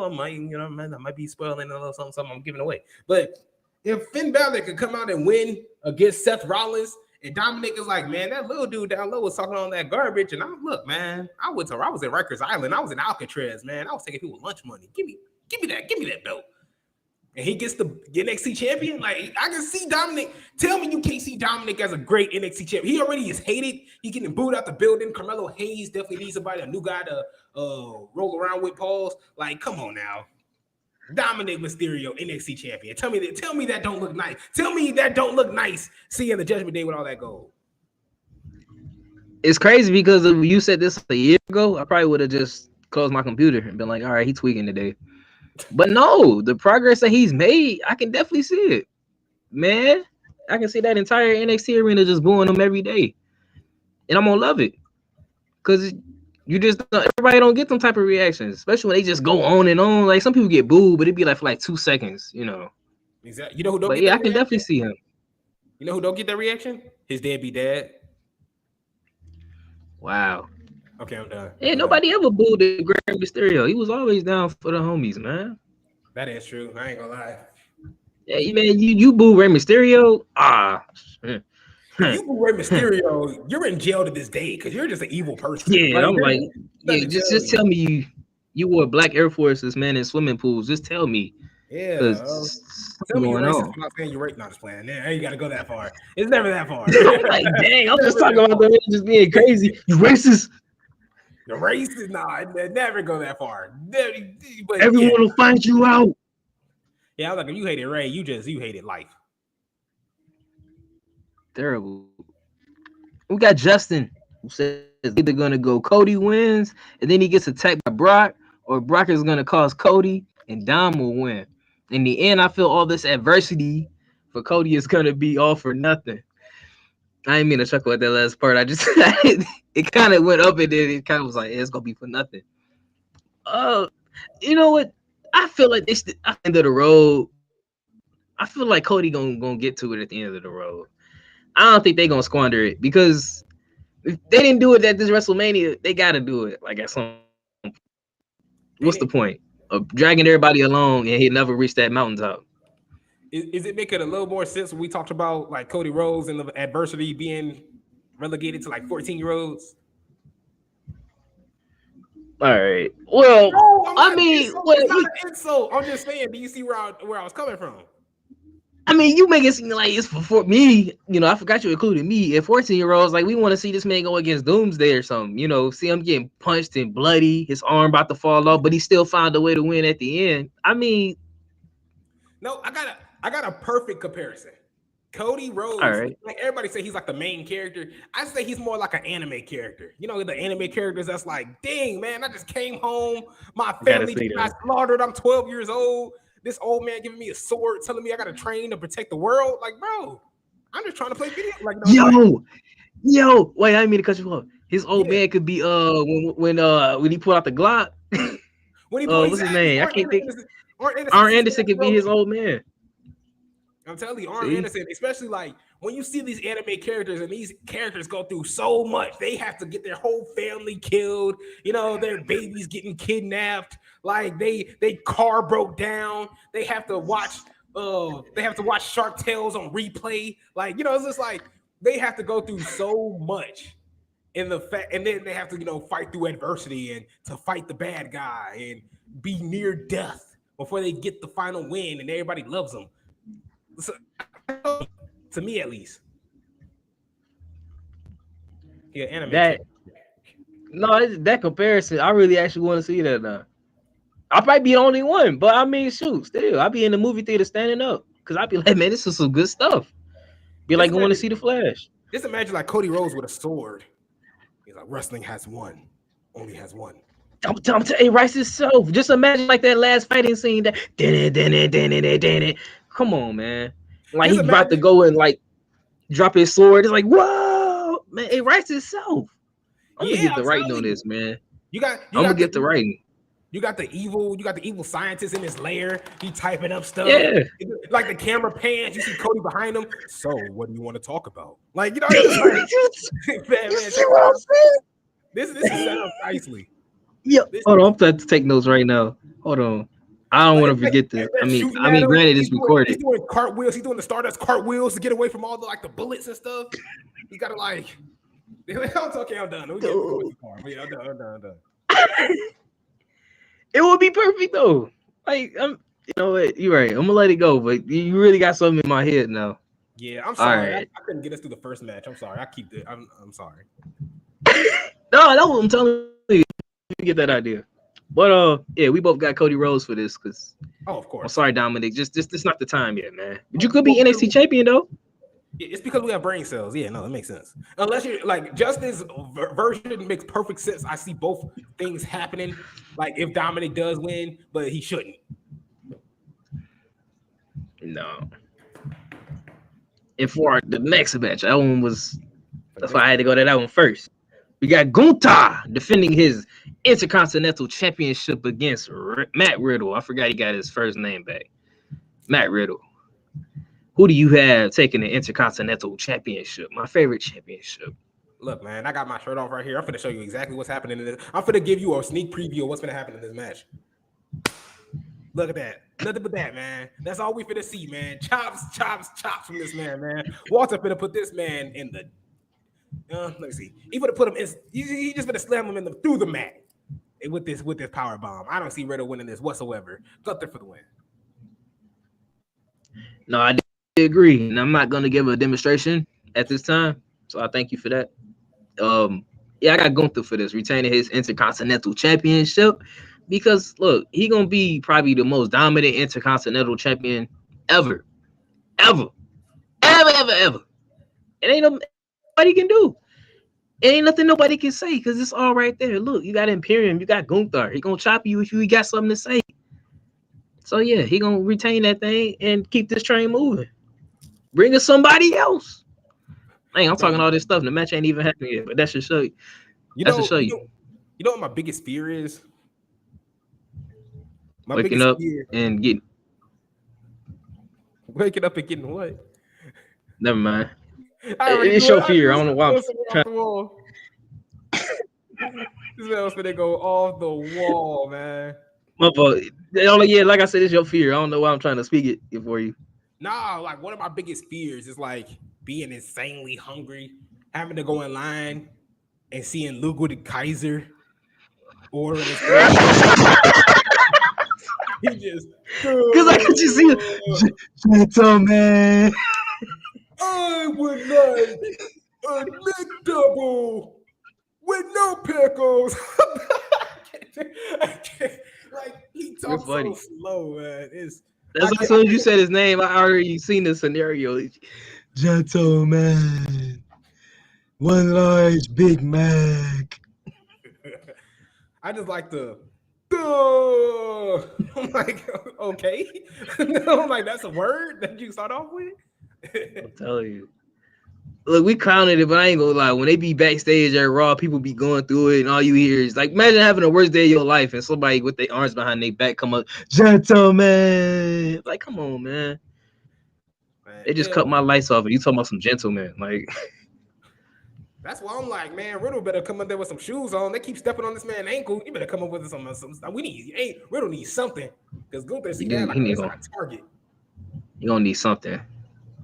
B: might be spoiling a little something I'm giving away. But if Finn Balor could come out and win against Seth Rollins, and Dominic is like, man, that little dude down low was talking on that garbage, and I was at Rikers Island, I was in Alcatraz, man, I was taking people lunch money. Give me that belt. And he gets the NXT champion. Like, I can see Dominic. Tell me you can't see Dominic as a great NXT champion. He already is hated. He getting booed out the building. Carmelo Hayes definitely needs somebody, a new guy to roll around with. Pauls. Like, come on now. Dominic Mysterio, NXT champion. Tell me that don't look nice. Tell me that don't look nice seeing the Judgment Day with all that gold.
A: It's crazy because if you said this a year ago, I probably would have just closed my computer and been like, all right, he tweaking today. But no, the progress that he's made, I can definitely see it. Man, I can see that entire NXT arena just booing him every day. And I'm going to love it. Because everybody don't get them type of reactions, especially when they just go on and on. Like, some people get booed, but it'd be like for like 2 seconds,
B: Exactly. You know who don't
A: but
B: get
A: yeah,
B: that
A: I can
B: reaction?
A: definitely see him.
B: You know who don't get that reaction? His deadbeat dad.
A: Wow.
B: Okay, I'm done.
A: Yeah, nobody ever booed the Great Mysterio. He was always down for the homies, man.
B: That is true. I ain't gonna lie.
A: Yeah, man, you boo Rey Mysterio?
B: You boo Rey Mysterio, you're in jail to this day because you're just an evil person.
A: Yeah, I'm like, just tell me you wore black Air Forces, man, in swimming pools. Just tell me.
B: Yeah.
A: Tell me you're racist.
B: I'm not saying you're right. Not just playing. Yeah, you got to go that far. It's never that far.
A: Like, dang, I'm just talking about the just being crazy. You racist.
B: You're racist? Nah, never go that far. But
A: everyone will find you out.
B: Yeah, I was like, if you hated Ray, you hated life.
A: Terrible. We got Justin, who says either gonna go Cody wins and then he gets attacked by Brock, or Brock is gonna cause Cody and Dom will win. In the end, I feel all this adversity for Cody is gonna be all for nothing. I didn't mean to chuckle at that last part. I just it kind of went up and then it kind of was like it's gonna be for nothing. Uh, you know what? I feel like at the end of the road. I feel like Cody gonna get to it at the end of the road. I don't think they gonna squander it because if they didn't do it at this WrestleMania, they gotta do it like at some point. What's the point of dragging everybody along and he never reached that mountaintop?
B: Is it making a little more sense when we talked about like Cody Rhodes and the adversity being relegated to like 14-year-olds?
A: All right. Well,
B: No,
A: I mean, well,
B: it's not an insult. I'm just saying. Do you see where I was coming from?
A: I mean, you make it seem like it's for me. You know, I forgot you included me. At 14-year-olds, like we want to see this man go against Doomsday or something. You know, see him getting punched and bloody, his arm about to fall off, but he still found a way to win at the end. I mean,
B: no, I got a perfect comparison. Cody Rhodes,
A: all right.
B: like everybody say he's like the main character. I say he's more like an anime character. You know, the anime characters that's like, dang, man, I just came home. My family got slaughtered. I'm 12 years old. This old man giving me a sword, telling me I got to train to protect the world. Like, bro, I'm just trying to play video. Like, no,
A: yo, wait, I didn't mean to cut you off. His old man could be when he pulled out the Glock.
B: When he
A: what's his name? I can't think. Arn Anderson could be his old man.
B: I'm telling you, Arn Anderson, especially like when you see these anime characters and these characters go through so much, they have to get their whole family killed. You know, their babies getting kidnapped. Like they car broke down. They have to watch Shark Tales on replay. Like, you know, it's just like they have to go through so much in the fact, and then they have to, you know, fight through adversity and to fight the bad guy and be near death before they get the final win and everybody loves them. So, to me at least. Yeah, anime.
A: That comparison, I really actually want to see that now. I might be the only one, but I mean, shoot, still, I'll be in the movie theater standing up because I'll be like, man, this is some good stuff. Be like going to see the Flash.
B: Just imagine like Cody Rhodes with a sword. He's like, wrestling has one, only has one.
A: I'm telling you, Rice itself. Just imagine like that last fighting scene. Come on, man. Like he's about to go and like drop his sword. It's like, whoa, man. It Rice itself. I'm gonna get the writing on this, man. I'm gonna get the writing.
B: You got the evil scientist in his lair. He typing up stuff.
A: Yeah.
B: Like the camera pans, you see Cody behind him. So, what do you want to talk about? Like, you know, like, man, this is set up nicely.
A: Yeah, hold on. I'm trying to take notes right now. Hold on. I don't want to forget this. I mean, granted, it's recorded.
B: He's doing cartwheels. He's doing the Stardust cartwheels to get away from all the like the bullets and stuff. He got to like. Okay, I'm done. I'm done.
A: It would be perfect though. Like, you know what? You're right. I'm gonna let it go, but you really got something in my head now.
B: Yeah, I'm sorry. Right. I couldn't get us through the first match. I'm sorry. I keep it. I'm sorry.
A: No, that's what I'm telling you. You get that idea. But yeah, we both got Cody Rhodes for this because.
B: Oh, of course.
A: I'm sorry, Dominic. Just this not the time yet, man. But you could be NXT champion though.
B: It's because we have brain cells. Yeah, no, that makes sense. Unless you're like Justin's version makes perfect sense. I see both things happening. Like if Dominic does win, but he shouldn't.
A: No. And for the next match, that one was. That's why I had to go to that one first. We got Gunther defending his Intercontinental Championship against Matt Riddle. I forgot he got his first name back. Matt Riddle. Who do you have taking the Intercontinental Championship? My favorite championship.
B: Look, man, I got my shirt off right here. I'm going to show you exactly what's happening in this. I'm going to give you a sneak preview of what's going to happen in this match. Look at that. Nothing but that, man. That's all we finna see, man. Chops from this man. Walter finna put this man in the let me see. He would have put him in. He just gonna slam him through the mat with this power bomb. I don't see Riddle winning this whatsoever. Gunther for the win.
A: No, I agree, and I'm not gonna give a demonstration at this time. So I thank you for that. Yeah, I got Gunther for this, retaining his Intercontinental Championship because look, he gonna be probably the most dominant Intercontinental Champion ever. It ain't nobody can do. It ain't nothing nobody can say because it's all right there. Look, you got Imperium, you got Gunther. He gonna chop you if you got something to say. So yeah, he gonna retain that thing and keep this train moving. Bring us somebody else. Hey, I'm talking all this stuff. The match ain't even happened yet, but that should show you.
B: You
A: That should
B: know,
A: show
B: you
A: you.
B: know, you know what my biggest fear is? My
A: Waking
B: biggest
A: up
B: fear,
A: and getting.
B: waking up and getting what?
A: Never mind.
B: I already
A: It's
B: knew it.
A: your
B: I knew
A: fear. I
B: it
A: don't know why I'm
B: was somewhere
A: trying.
B: off the wall. This man was gonna go off the wall, man.
A: My fault. Yeah, like I said, it's your fear. I don't know why I'm trying to speak it for you.
B: Nah, like one of my biggest fears is like being insanely hungry, having to go in line and seeing Ludwig Kaiser ordering his food. He just
A: Because I could just see it. Gentleman.
B: I would like a McDouble with no pickles. I can't. Like he talks so slow, man.
A: That's as soon as you said his name, I already seen the scenario. Gentleman. One large Big Mac.
B: I just like the I'm like, okay. I'm like, that's a word that you start off with.
A: I'm telling you. Look, we counted it, but I ain't gonna lie. When they be backstage at Raw, people be going through it, and all you hear is like, imagine having the worst day of your life, and somebody with their arms behind their back come up, gentleman. Like, come on, man. They just cut my lights off, and you talking about some gentleman. Like,
B: that's why I'm like, man, Riddle better come up there with some shoes on. They keep stepping on this man's ankle. You better come up with some. We need. Riddle needs something because Gunther see that like a target.
A: He gonna need something.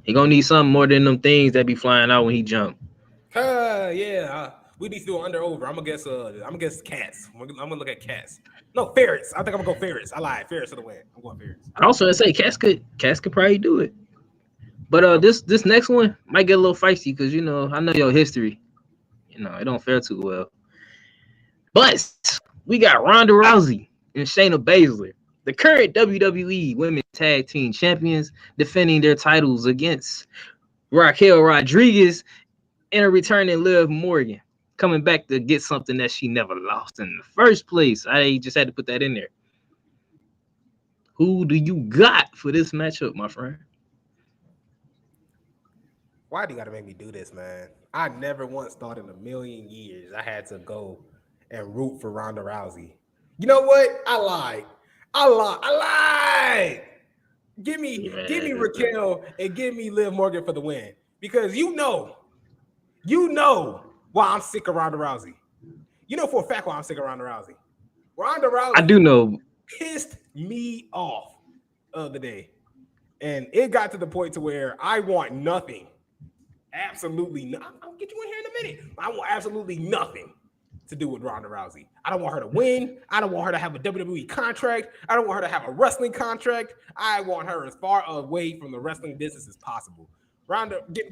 A: He gonna need something more than them things that be flying out when he jump.
B: Yeah. We need to do under over. I'm gonna guess cats. I'm gonna look at cats. No, ferrets. I think I'm gonna go ferrets. I lied. Ferrets to the win. I'm going ferrets.
A: I also say cats could probably do it. But this next one might get a little feisty because I know your history. It don't fare too well. But we got Ronda Rousey and Shayna Baszler, the current WWE Women's Tag Team Champions, defending their titles against Raquel Rodriguez and a returning Liv Morgan, coming back to get something that she never lost in the first place. I just had to put that in there. Who do you got for this matchup, my friend?
B: Why do you got to make me do this, man? I never once thought in a million years I had to go and root for Ronda Rousey. You know what? I lied. Give me Raquel and give me Liv Morgan for the win. Because you know why I'm sick of Ronda Rousey. You know for a fact why I'm sick of Ronda Rousey. Ronda Rousey
A: I do know.
B: Pissed me off the other day. And it got to the point to where I want nothing. Absolutely nothing. I'll get you in here in a minute. I want absolutely nothing to do with Ronda Rousey. I don't want her to win. I don't want her to have a WWE contract. I don't want her to have a wrestling contract. I want her as far away from the wrestling business as possible. Ronda, get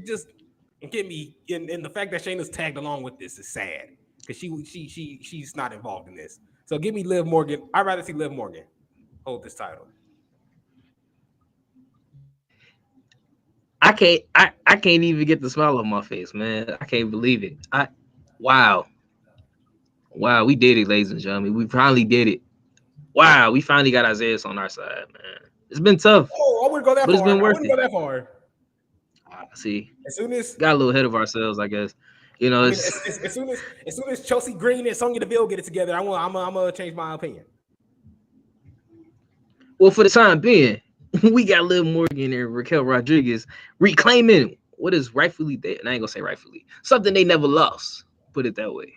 B: me in the fact that Shayna's tagged along with this is sad because she's not involved in this. So give me Liv Morgan. I'd rather see Liv Morgan hold this title.
A: I can't even get the smile on my face, man. I can't believe it. Wow, we did it, ladies and gentlemen. We finally did it. Wow, we finally got Isaiah on our side, man. It's been tough.
B: Oh, I wouldn't go that far.
A: It's been worth
B: I wouldn't go that far.
A: See,
B: as soon as
A: got a little ahead of ourselves, I guess.
B: As soon as Chelsea Green and Sonya Deville get it together, I'm gonna change my opinion.
A: Well, for the time being, we got Liv Morgan and Raquel Rodriguez reclaiming what is rightfully there. And I ain't gonna say rightfully, something they never lost. Put it that way.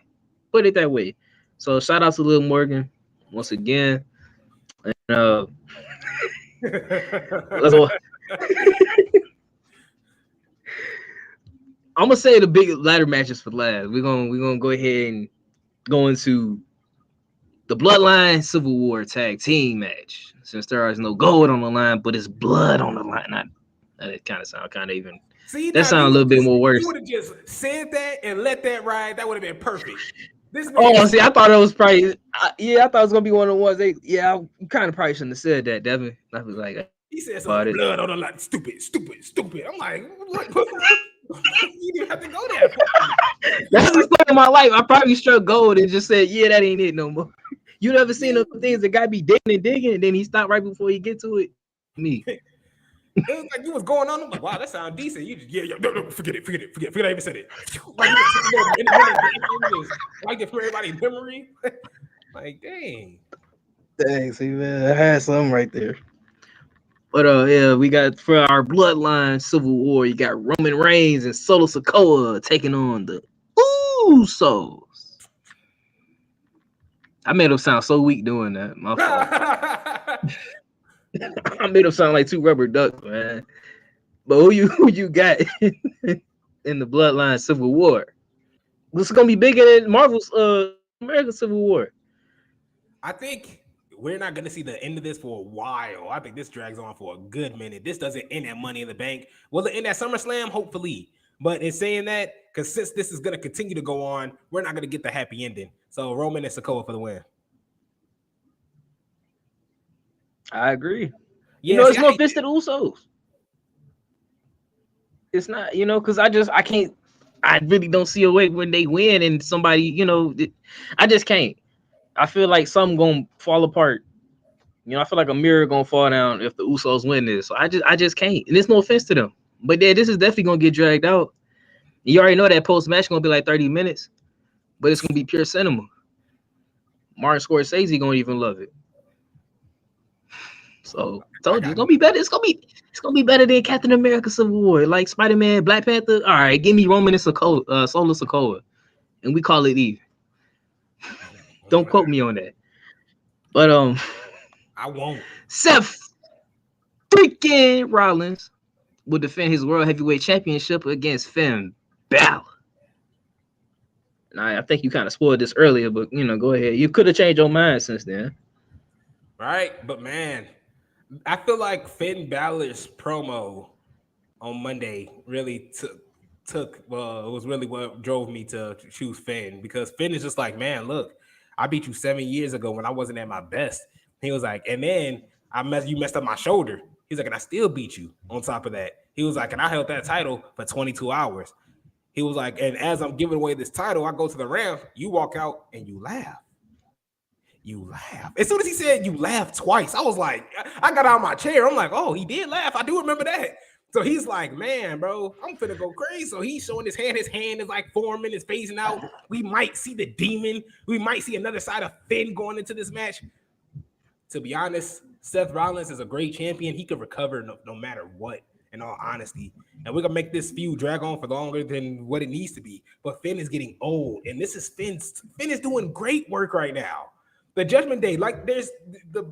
A: So shout out to Liv Morgan once again. And I'm gonna say the big ladder matches for last. We're gonna go ahead and go into the Bloodline Civil War tag team match. Since there is no gold on the line, but it's blood on the line. That kind of sound even. See, that sounds a little bit more worse.
B: You would have just said that and let that ride. That would have been perfect.
A: See, I thought it was probably. I thought it was gonna be one of the ones. You kind of probably shouldn't have said that, Devin. I was like,
B: he said something blood on the line. Stupid. I'm like, what? You didn't have to go there.
A: That's the story of my life. I probably struck gold and just said, "Yeah, that ain't it no more." You never seen those things that guy be digging, and then he stopped right before he get to it. Me.
B: It was like you was going on. I'm like, wow, that sounds decent. You just no, forget it. I even said it. Like you just took a little minute, like it for everybody's memory. Like, dang.
A: Dang, see, man, I had something right there. But yeah, we got for our bloodline civil war. You got Roman Reigns and Solo Sikoa taking on the Usos. I made him sound so weak doing that. My fault. I made him sound like two rubber ducks, man. But who you got in the bloodline civil war? This is gonna be bigger than Marvel's American Civil War.
B: I think we're not going to see the end of this for a while. I think this drags on for a good minute. This doesn't end at Money in the Bank. Will it end at SummerSlam? Hopefully. But in saying that, because since this is going to continue to go on, we're not going to get the happy ending. So Roman and Sikoa for the win.
A: I agree.
B: Yeah,
A: It's no offense to the Usos. It's not, because I can't. I really don't see a way when they win and somebody, I just can't. I feel like something gonna fall apart. I feel like a mirror gonna fall down if the Usos win this. So I just can't. And it's no offense to them, but yeah, this is definitely gonna get dragged out. You already know that post match gonna be like 30 minutes, but it's gonna be pure cinema. Martin Scorsese gonna even love it. So told you it's gonna be better. It's gonna be better than Captain America Civil War, like Spider-Man, Black Panther. All right, give me Roman and Solo Sikoa, and we call it even. Don't quote me on that. But
B: I won't.
A: Seth freaking Rollins will defend his World Heavyweight Championship against Finn Balor. Now, I think you kind of spoiled this earlier, but go ahead. You could have changed your mind since then.
B: Right, but man, I feel like Finn Balor's promo on Monday really took it was really what drove me to choose Finn, because Finn is just like, man, look, I beat you 7 years ago when I wasn't at my best. He was like, and then you messed up my shoulder. He's like, and I still beat you on top of that. He was like, and I held that title for 22 hours. He was like, and as I'm giving away this title, I go to the ramp, you walk out and you laugh. You laugh. As soon as he said you laughed twice, I was like, I got out of my chair. I'm like, oh, he did laugh. I do remember that. So he's like, man, bro, I'm finna go crazy. So he's showing his hand. His hand is like forming, it's phasing out. We might see the demon. We might see another side of Finn going into this match. To be honest, Seth Rollins is a great champion. He could recover no matter what, in all honesty. And we're going to make this feud drag on for longer than what it needs to be. But Finn is getting old. And this is Finn is doing great work right now. The Judgment Day, like there's the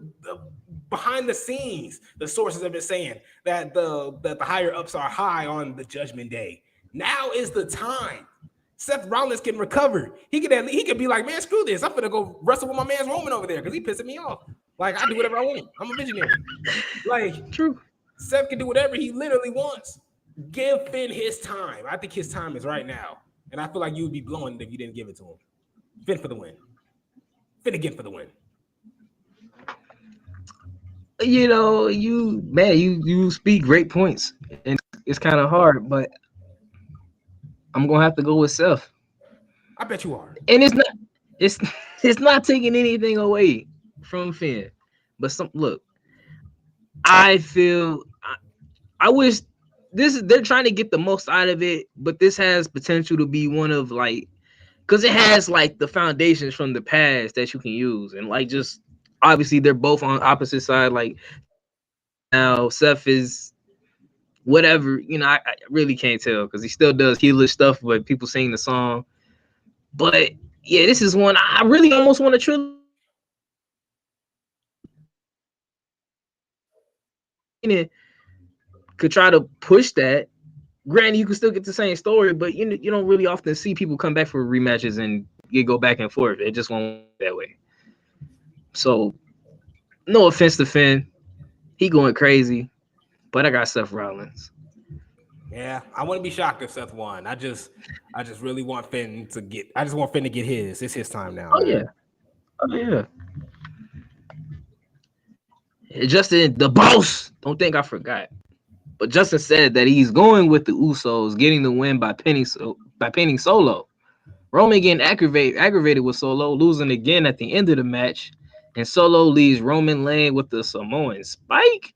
B: behind the scenes, the sources have been saying that the higher ups are high on the Judgment Day. Now is the time. Seth Rollins can recover. He could be like, man, screw this. I'm gonna go wrestle with my man's Roman over there because he pissing me off. Like, I do whatever I want. I'm a visionary. Like,
A: true.
B: Seth can do whatever he literally wants. Give Finn his time. I think his time is right now. And I feel like you would be blowing if you didn't give it to him. Finn for the win. Finn again for the win.
A: You speak great points, and it's kind of hard, but I'm gonna have to go with Seth.
B: I bet you are.
A: And it's not taking anything away from Finn, but look. I feel I wish they're trying to get the most out of it, but this has potential to be one of because it has the foundations from the past that you can use, and just obviously they're both on opposite side. Now Seth is whatever, I really can't tell because he still does heelish stuff, but people sing the song. But yeah, this is one I really almost want to trilogy. Could try to push that. Granted, you can still get the same story, but you don't really often see people come back for rematches and you go back and forth. It just won't work that way. So, no offense to Finn, he going crazy, but I got Seth Rollins.
B: Yeah, I wouldn't be shocked if Seth won. I just really want Finn to get. I just want Finn to get his. It's his time now.
A: Oh man. Yeah. Justin, the boss. Don't think I forgot. But Justin said that he's going with the Usos, getting the win by pinning Solo. Roman getting aggravated with Solo, losing again at the end of the match, and Solo leaves Roman laying with the Samoan Spike.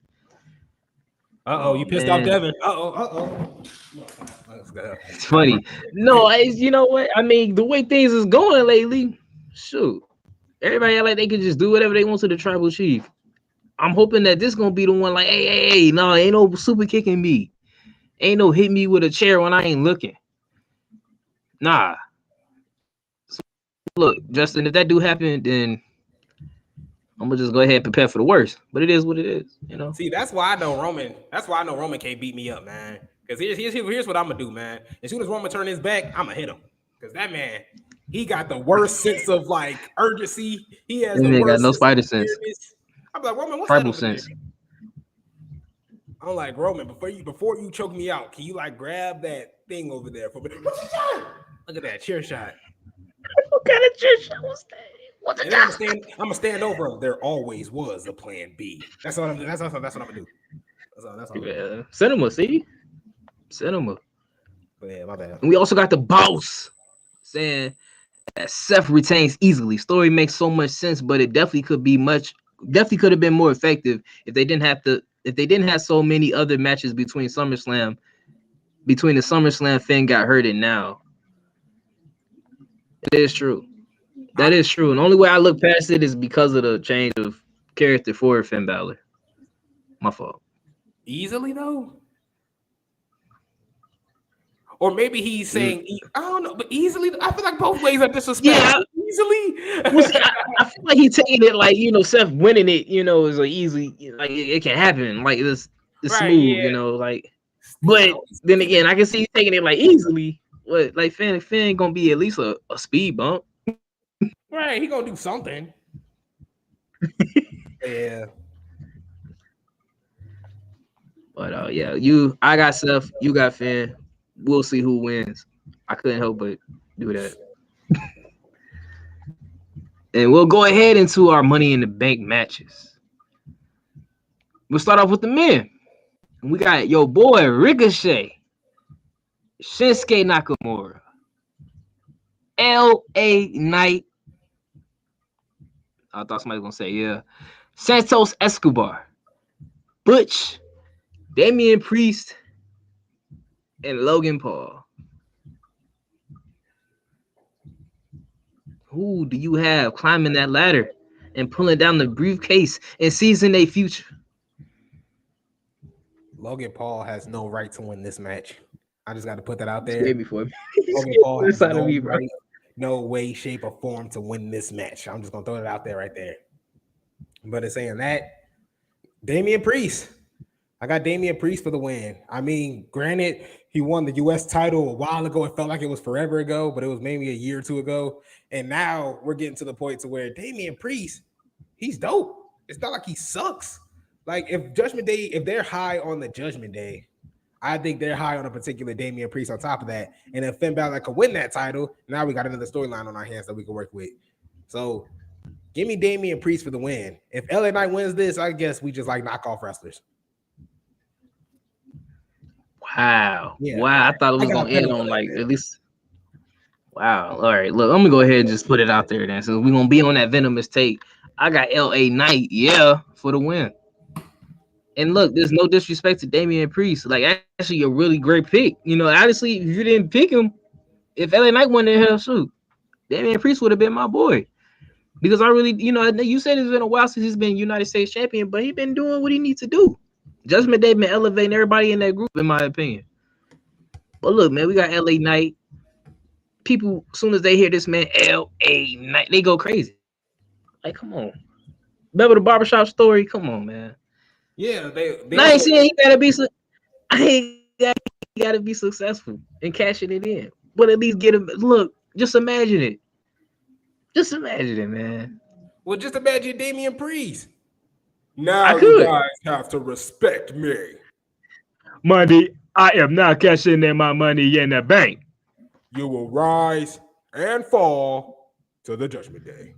B: You pissed off Devin. Let's go.
A: It's funny. No, you know what? I mean, the way things is going lately, shoot. Everybody act like they can just do whatever they want to the tribal chief. I'm hoping that this gonna be the one like, hey, no, ain't no super kicking me. Ain't no hit me with a chair when I ain't looking. Nah. So, look, Justin, if that do happen, then I'm gonna just go ahead and prepare for the worst. But it is what it is, you know.
B: See, that's why I know Roman. That's why I know Roman can't beat me up, man. Because here's what I'm gonna do, man. As soon as Roman turn his back, I'm gonna hit him. Because that man, he got the worst sense of like urgency. He has the worst
A: got no spider sense.
B: I'm like, Roman, what's
A: tribal
B: that
A: sense?
B: There? I'm like, Roman, before you choke me out, can you like grab that thing over there for me? What you doing? Look at that chair shot.
A: What kind of chair shot was that? What's
B: and I'm gonna stand over him. There always was a plan B. That's what I'm gonna do. That's what I'm gonna do. That's all.
A: Yeah. Cinema, see? Cinema.
B: But yeah, my bad.
A: And we also got the boss saying that Seth retains easily. Story makes so much sense, but it definitely could have been more effective if they didn't have so many other matches between the SummerSlam Finn got hurt and now. It is true. That is true. And the only way I look past it is because of the change of character for Finn Balor. My fault.
B: Easily though? Or maybe he's saying, I don't know, but easily, I feel like both ways are disrespectful. Yeah. Easily?
A: Well, see, I feel like he's taking it like, Seth winning it, is like easy, like it can happen. Like it's right, smooth, yeah. Like, but then again, I can see he's taking it like easily. What, like Finn gonna be at least a speed bump.
B: Right, he gonna do something. Yeah.
A: But I got Seth, you got Finn. We'll see who wins. I couldn't help but do that. And we'll go ahead into our Money in the Bank matches. We'll start off with the men. We got your boy Ricochet, Shinsuke Nakamura, LA Knight. I thought somebody was gonna say, yeah. Santos Escobar, Butch, Damian Priest, and Logan Paul. Who do you have climbing that ladder and pulling down the briefcase and seizing their future?
B: Logan Paul has no right to win this match. I just got to put that out there. Logan Paul has no way, shape, or form to win this match. I'm just going to throw it out there right there. But in saying that, Damian Priest. I got Damian Priest for the win. I mean, granted, he won the U.S. title a while ago. It felt like it was forever ago, but it was maybe a year or two ago. And now we're getting to the point to where Damian Priest, he's dope. It's not like he sucks. Like if Judgment Day, if they're high on the Judgment Day, I think they're high on a particular Damian Priest on top of that. And if Finn Balor could win that title, now we got another storyline on our hands that we can work with. So give me Damian Priest for the win. If LA Knight wins this, I guess we just like knock off wrestlers.
A: Wow. Yeah, wow. I thought it was going to end on like at least. Wow. All right. Look, I'm going to go ahead and just put it out there then. So we're going to be on that venomous take. I got LA Knight, for the win. And look, there's no disrespect to Damian Priest. Like, actually, a really great pick. Honestly, if you didn't pick him, if LA Knight won in hell, shoot, Damian Priest would have been my boy. Because I really, you said it's been a while since he's been United States champion, but he's been doing what he needs to do. Judgment Day been elevating everybody in that group, in my opinion. But look, man, we got LA Knight. People, as soon as they hear this man, LA Knight, they go crazy. Like, come on. Remember the barbershop story? Come on, man.
B: Yeah, they
A: I ain't saying he gotta be successful in cashing it in. But at least get him. Look, just imagine it. Just imagine it, man.
B: Well, just imagine Damian Priest. Now you guys have to respect me.
A: Money, I am not cashing in my money in the bank.
B: You will rise and fall to the Judgment Day.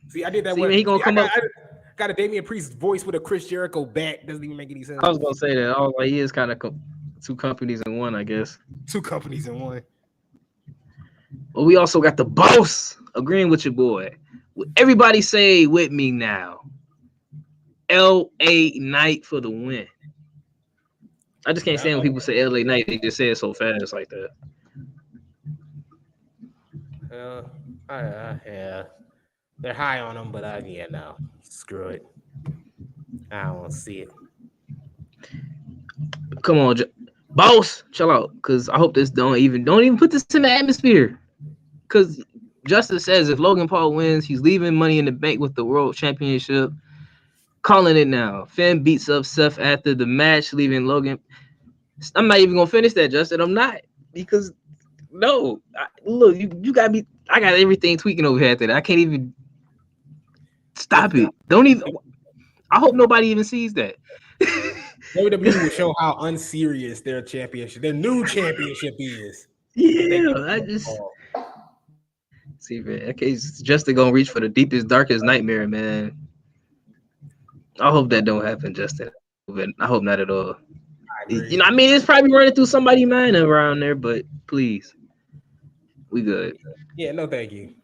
B: See, I did that.
A: He gonna come up.
B: I got a Damian Priest voice with a Chris Jericho back. Doesn't even make any sense.
A: I was gonna say that. I was like, he is kind of two companies in one, I guess.
B: Two companies in one.
A: But we also got the boss agreeing with your boy. Everybody say with me now. LA Knight for the win. I just can't stand when
B: No.
A: people say LA Knight. They just say it so fast like that.
B: Uh, yeah, they're high on them, but yeah, no, screw it. I don't want to see it.
A: Come on, boss, chill out. Cause I hope this don't even put this in the atmosphere. Cause Justice says if Logan Paul wins, he's leaving Money in the Bank with the World Championship. Calling it now. Finn beats up Seth after the match, leaving Logan. I'm not even gonna finish that, Justin. I'm not because no. Look, you got me. I got everything tweaking over here after that. I can't even stop it. Don't even. I hope nobody even sees that.
B: WWE will show how unserious their new championship is.
A: Yeah, I just see, man. Okay, Justin gonna reach for the deepest, darkest nightmare, man. I hope that don't happen, Justin. I hope not at all.
B: I
A: You
B: agree.
A: know, I mean, it's probably running through somebody's mind around there, but please, we good.
B: Yeah, no, thank you.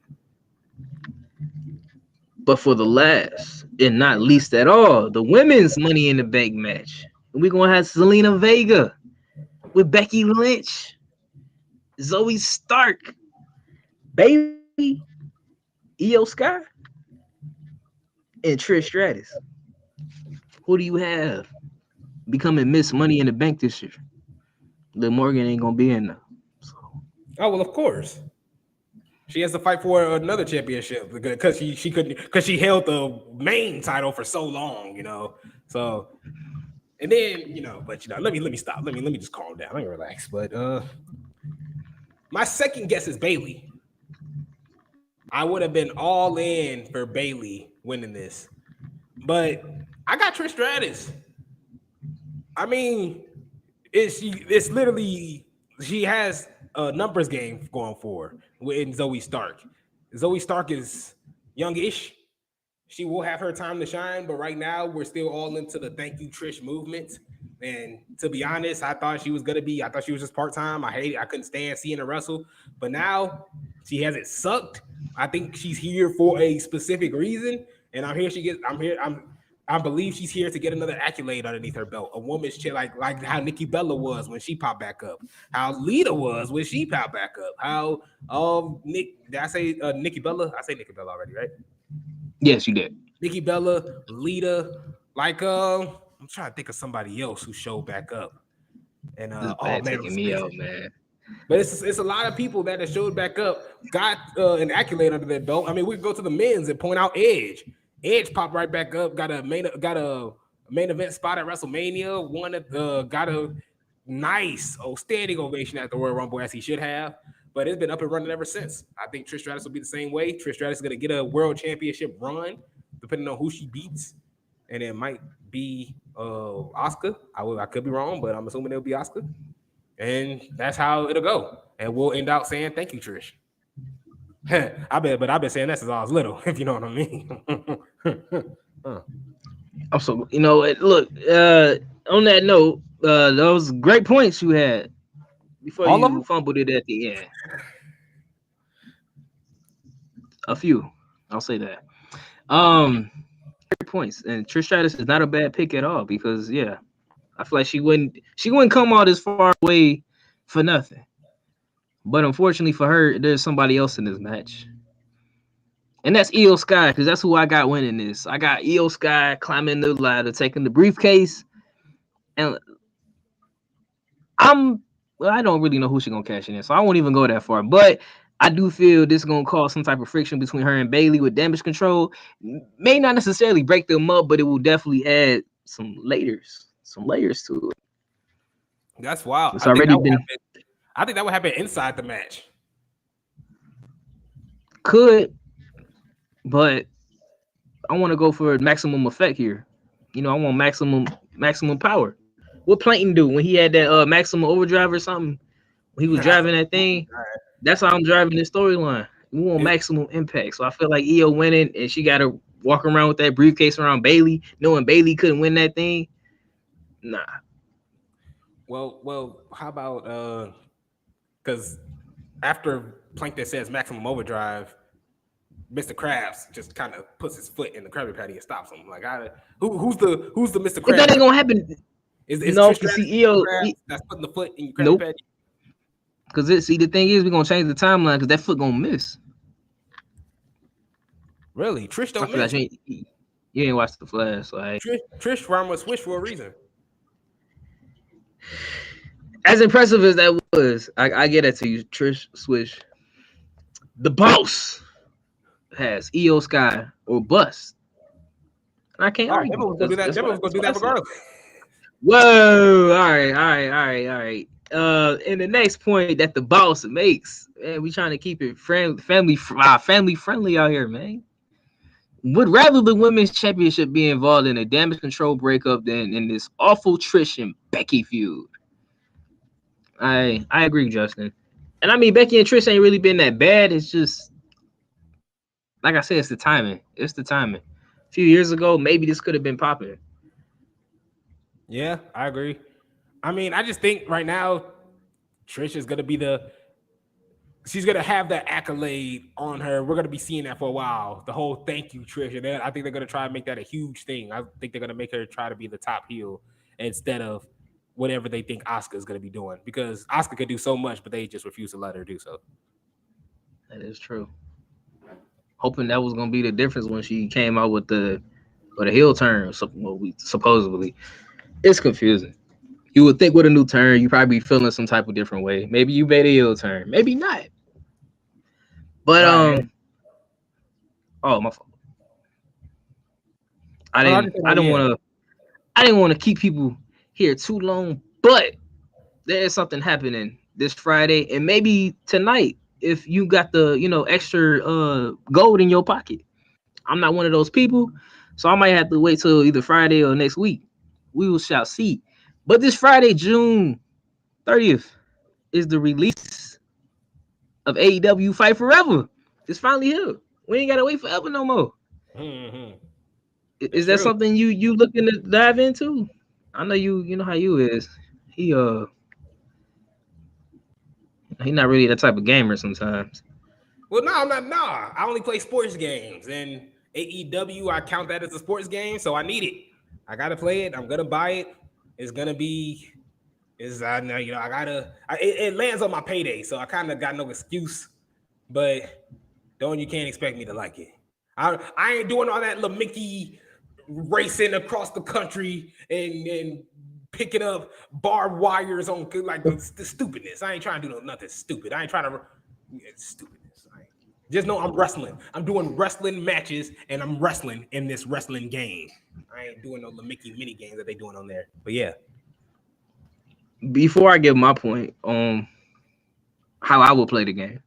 A: But for the last and not least at all, the women's Money in the Bank match. We're gonna have Selena Vega with Becky Lynch, Zoe Stark, Bailey, Io Sky, and Trish Stratus. Who do you have becoming Miss Money in the Bank this year? Liv Morgan ain't gonna be in there. So.
B: Oh well, of course. She has to fight for another championship because she couldn't because she held the main title for so long, So and then but let me stop. Let me just calm down. Let me relax. But my second guess is Bailey. I would have been all in for Bailey winning this, but I got Trish Stratus. I mean, it's literally she has a numbers game going for her with Zoe Stark. Zoe Stark is youngish. She will have her time to shine, but right now we're still all into the thank you Trish movement. And to be honest, I thought she was just part-time. I couldn't stand seeing her wrestle. But now she hasn't sucked. I think she's here for a specific reason. And I believe she's here to get another accolade underneath her belt. A woman's chair, like how Nikki Bella was when she popped back up, how Lita was when she popped back up, how did I say Nikki Bella? I say Nikki Bella already, right?
A: Yes, you did.
B: Nikki Bella, Lita, I'm trying to think of somebody else who showed back up. And
A: This is bad taking me out, man.
B: But it's a lot of people that have showed back up, got an accolade under their belt. I mean, we can go to the men's and point out Edge. Edge popped right back up, got a main event spot at WrestleMania, got a nice standing ovation at the Royal Rumble as he should have. But it's been up and running ever since. I think Trish Stratus will be the same way. Trish Stratus is going to get a world championship run, depending on who she beats. And it might be Asuka. I could be wrong, but I'm assuming it'll be Asuka. And that's how it'll go. And we'll end out saying, thank you, Trish. I've been saying that since I was little, if you know what I mean.
A: Also, look, on that note, those great points you had before you fumbled it at the end. A few, I'll say that. Great points, and Trish Stratus is not a bad pick at all because I feel like she wouldn't come all this far away for nothing. But unfortunately for her, there's somebody else in this match. And that's Io Sky, because that's who I got winning this. I got Io Sky climbing the ladder, taking the briefcase. And I don't really know who she's going to cash in, so I won't even go that far. But I do feel this is going to cause some type of friction between her and Bailey with damage control. May not necessarily break them up, but it will definitely add some layers to it.
B: That's wild.
A: It's already been...
B: I think that would happen inside the match.
A: Could, but I want to go for maximum effect here. I want maximum power. What Plankton do when he had that maximum overdrive or something? When he was driving that thing, that's how I'm driving this storyline. We want maximum impact. So I feel like Io winning, and she got to walk around with that briefcase around Bailey, knowing Bailey couldn't win that thing. Nah.
B: Well, how about because after Plankton says maximum overdrive, Mr. Krabs just kind of puts his foot in the Krabby Patty and stops him. Like, who's the Mr.
A: If that
B: Krabs?
A: ain't gonna happen,
B: Is
A: no,
B: Trish
A: because
B: Stratus
A: see, EO,
B: Krabs that's putting the foot in your Krabby
A: nope.
B: Patty?
A: Because the thing is, we're gonna change the timeline because that foot gonna miss.
B: Really, Trish
A: I
B: don't
A: forgot
B: miss.
A: you ain't watched the Flash, so
B: Trish rhyme with Swish for a reason.
A: as impressive as that was, I get it to you, Trish Swish. The boss has EO Sky or bust. And I can't
B: Oh,
A: argue.
B: Devin was gonna do that.
A: That's
B: Devin was gonna do that regardless.
A: Whoa! All right. And the next point that the boss makes, man, we trying to keep it family friendly out here, man. Would rather the women's championship be involved in a damage control breakup than in this awful Trish and Becky feud. I agree, Justin. And I mean, Becky and Trish ain't really been that bad. It's just, like I said, it's the timing. It's the timing. A few years ago, maybe this could have been popping.
B: Yeah, I agree. I mean, I just think right now, Trish is gonna be she's gonna have that accolade on her. We're gonna be seeing that for a while. The whole thank you, Trish, and then I think they're gonna try to make that a huge thing. I think they're gonna make her try to be the top heel instead of whatever they think Asuka's gonna be doing, because Asuka could do so much, but they just refuse to let her do so.
A: That is true. Hoping that was gonna be the difference when she came out with the heel turn. Supposedly, it's confusing. You would think with a new turn, you probably be feeling some type of different way. Maybe you made a heel turn, maybe not. But
B: Right.
A: oh, my fault. I didn't want to keep people here too long, but there is something happening this Friday and maybe tonight if you got the extra gold in your pocket. I'm not one of those people, so I might have to wait till either Friday or next week. We will shall see. But this Friday, June 30th, is the release of AEW Fight Forever. It's finally here. We ain't gotta wait forever no more.
B: Mm-hmm.
A: Is that
B: true.
A: something you looking to dive into? I know you know how you is. He not really that type of gamer sometimes.
B: Well, no, I'm not. Nah, I only play sports games, and AEW, I count that as a sports game, so I need it. I gotta play it. I'm gonna buy it. It's gonna be. I know I gotta. It lands on my payday, so I kind of got no excuse. But you can't expect me to like it. I ain't doing all that Mickey racing across the country and picking up barbed wires on like the stupidness. I ain't trying to do nothing stupid. I ain't trying to stupidness. Just know I'm wrestling. I'm doing wrestling matches, and I'm wrestling in this wrestling game. I ain't doing no Mickey mini games that they doing on there. But yeah.
A: Before I give my point on how I would play the game,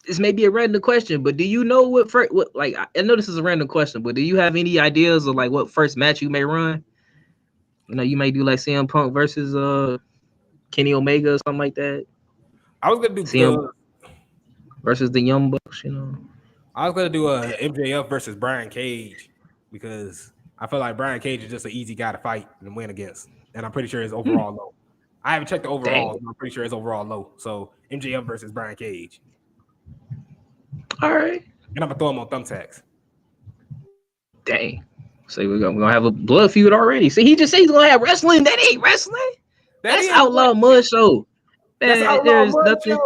A: this may be a random question, but do you know what like I know this is a random question, but do you have any ideas of like what first match you may run? You may do like CM Punk versus Kenny Omega or something like that.
B: I was gonna do
A: CM versus the Young Bucks,
B: I was gonna do a MJF versus Brian Cage because I feel like Brian Cage is just an easy guy to fight and win against, and I'm pretty sure his overall low. I haven't checked the overall, but I'm pretty sure his overall low. So MJF versus Brian Cage.
A: All right.
B: And I'm gonna throw him on thumbtacks.
A: Dang. So we're gonna have a blood feud already. See, he just said he's gonna have wrestling. That ain't wrestling. That's Outlaw Mud Show. Man, there's nothing.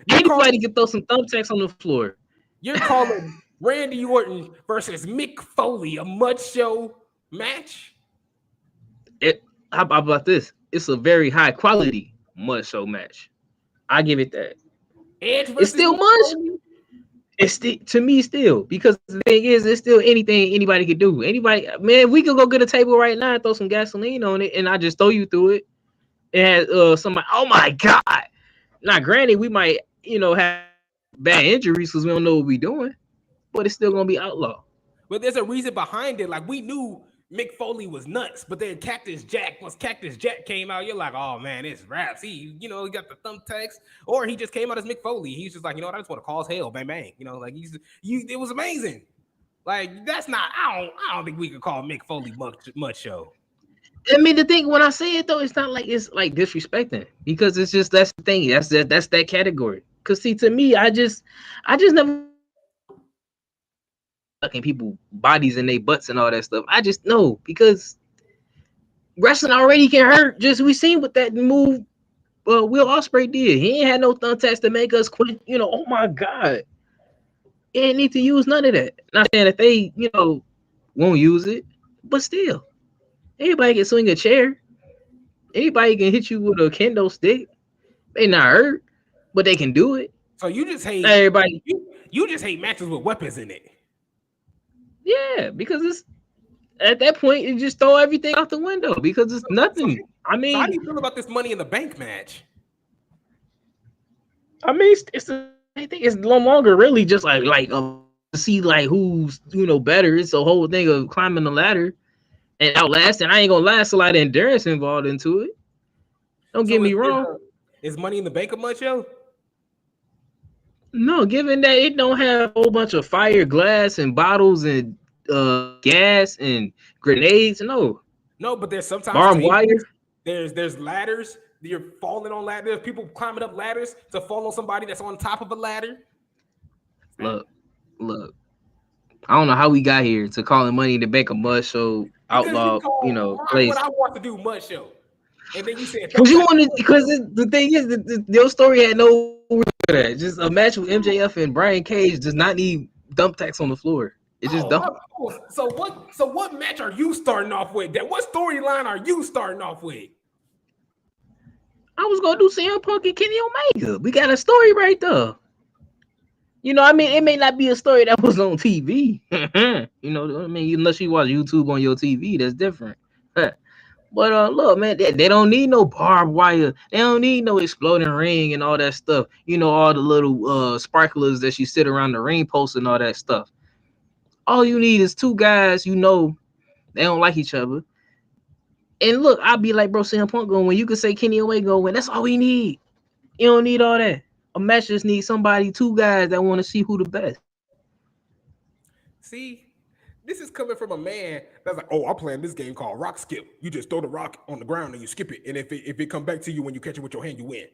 A: Anybody can throw some thumbtacks on the floor.
B: You're calling Randy Orton versus Mick Foley a mud show match?
A: How about this? It's a very high quality mud show match. I give it that. It's still mud. It's to me still, because the thing is, it's still anything anybody could do. Anybody, man, we could go get a table right now and throw some gasoline on it, and I just throw you through it. And somebody, oh my god! Now, granted, we might have bad injuries because we don't know what we're doing, but it's still gonna be outlaw.
B: But there's a reason behind it. Like, we knew Mick Foley was nuts, but then once Cactus Jack came out, you're like, oh man, it's raps. He got the thumbtacks, or he just came out as Mick Foley. He's just like, I just want to cause hell, bang bang. It was amazing. Like, that's not. I don't think we could call Mick Foley much show.
A: I mean, the thing when I say it though, it's not like it's like disrespecting, because it's just that's the thing. That's that category. Cause see, to me, I just never sucking people bodies in their butts and all that stuff. I just know because wrestling already can hurt. Just we seen what that move Will Ospreay did. He ain't had no thumbtacks to make us quit. Oh my god, he ain't need to use none of that. Not saying that they won't use it, but still, anybody can swing a chair. Anybody can hit you with a kendo stick. They not hurt, but they can do it.
B: So you just hate
A: everybody.
B: You just hate matches with weapons in it.
A: Yeah, because it's at that point you just throw everything out the window because it's nothing.
B: So how do you feel about this Money in the Bank match?
A: I mean, I think it's no longer really just like see like who's better. It's a whole thing of climbing the ladder and outlasting. I ain't gonna last a lot of endurance involved into it. Don't get me wrong.
B: Is Money in the Bank a much show?
A: No, given that it don't have a whole bunch of fire, glass, and bottles and gas and grenades. No,
B: but there's sometimes
A: barbed wire.
B: There's ladders. You're falling on ladders. There's people climbing up ladders to fall on somebody that's on top of a ladder.
A: Look. I don't know how we got here to calling Money in the Bank a mud show outlaw. Place.
B: What I want to do mud show, and then you said
A: because the thing is your story had no that. Just a match with MJF and Brian Cage does not need thumbtacks on the floor. It just don't.
B: So what match are you starting off with? What storyline are you starting off with?
A: I was gonna do CM Punk and Kenny Omega. We got a story right there. I mean, it may not be a story that was on TV. Unless you watch YouTube on your TV, that's different. But look, man, they don't need no barbed wire. They don't need no exploding ring and all that stuff. All the little sparklers that you sit around the ring post and all that stuff. All you need is two guys, they don't like each other. And look, I'll be like, bro, CM Punk going win. You can say Kenny Omega going win. That's all we need. You don't need all that. A match just needs two guys that want to see who the best.
B: See, this is coming from a man that's like, I'm playing this game called Rock Skip. You just throw the rock on the ground and you skip it. And if it come back to you when you catch it with your hand, you win.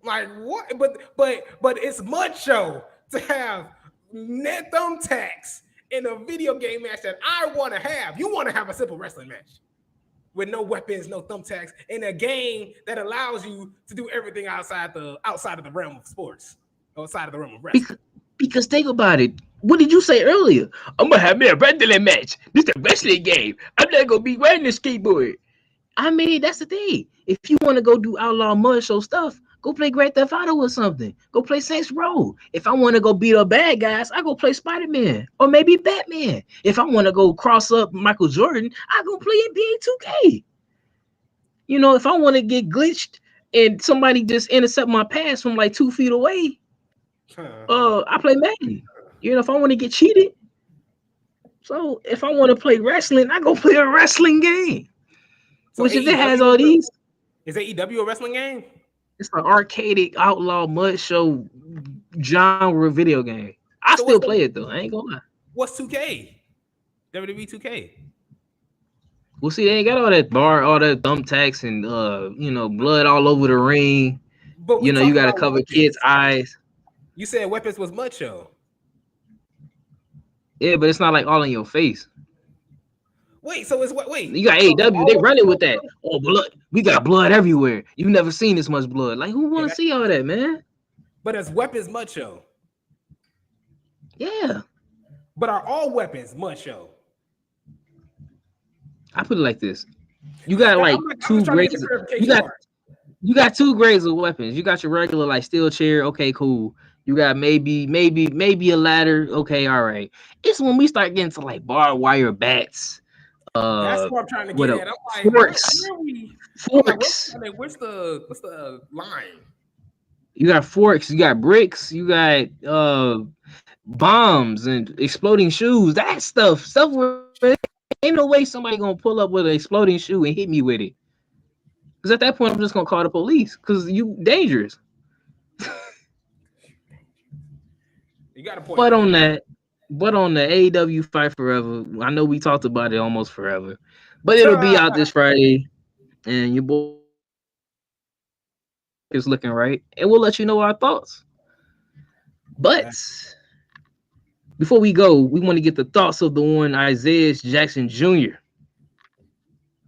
B: Like, what? But it's mud show to have net thumbtacks in a video game match that I want to have. You want to have a simple wrestling match with no weapons, no thumbtacks, in a game that allows you to do everything outside of the realm of sports, outside of the realm of wrestling.
A: Because think about it. What did you say earlier? I'm gonna have me a wrestling match. This is a wrestling game. I'm not gonna be riding a skateboard. I mean, that's the thing. If you want to go do outlaw mud show stuff, go play Grand Theft Auto or something. Go play Saints Row. If I want to go beat up bad guys, I go play Spider-Man or maybe Batman. If I want to go cross up Michael Jordan, I go play NBA 2K. If I want to get glitched and somebody just intercept my pass from like 2 feet away, I play Madden. If I want to get cheated. So if I want to play wrestling, I go play a wrestling game. So which if it has all these.
B: Is AEW a wrestling game?
A: It's an arcadic outlaw mud show genre video game. I still play it though. I ain't gonna lie.
B: What's 2K? WWE 2K.
A: Well, see, they ain't got all that thumbtacks and blood all over the ring. But you got to cover kids' eyes.
B: You said weapons was mud show.
A: Yeah, but it's not like all in your face.
B: Wait, so it's what? Wait,
A: you got AEW. They running with that. Oh, blood! We got blood everywhere. You've never seen this much blood. Like, who want to see all that, man?
B: But it's weapons mud show.
A: Yeah.
B: But are all weapons mud show?
A: I put it like this: you got like two grades. You got two grades of weapons. You got your regular like steel chair. Okay, cool. You got maybe a ladder. Okay, all right. It's when we start getting to like barbed wire bats.
B: That's what I'm trying to get at. I'm like,
A: forks. Forks.
B: What's the line?
A: You got forks. You got bricks. You got bombs and exploding shoes. That stuff where ain't no way somebody gonna pull up with an exploding shoe and hit me with it. Because at that point, I'm just gonna call the police because you dangerous.
B: You got a point.
A: But on the AEW Fight Forever, I know we talked about it almost forever, but it'll be out this Friday, and your boy is looking right, and we'll let you know our thoughts. But Before we go, we want to get the thoughts of the one Isaiah Jackson Jr. The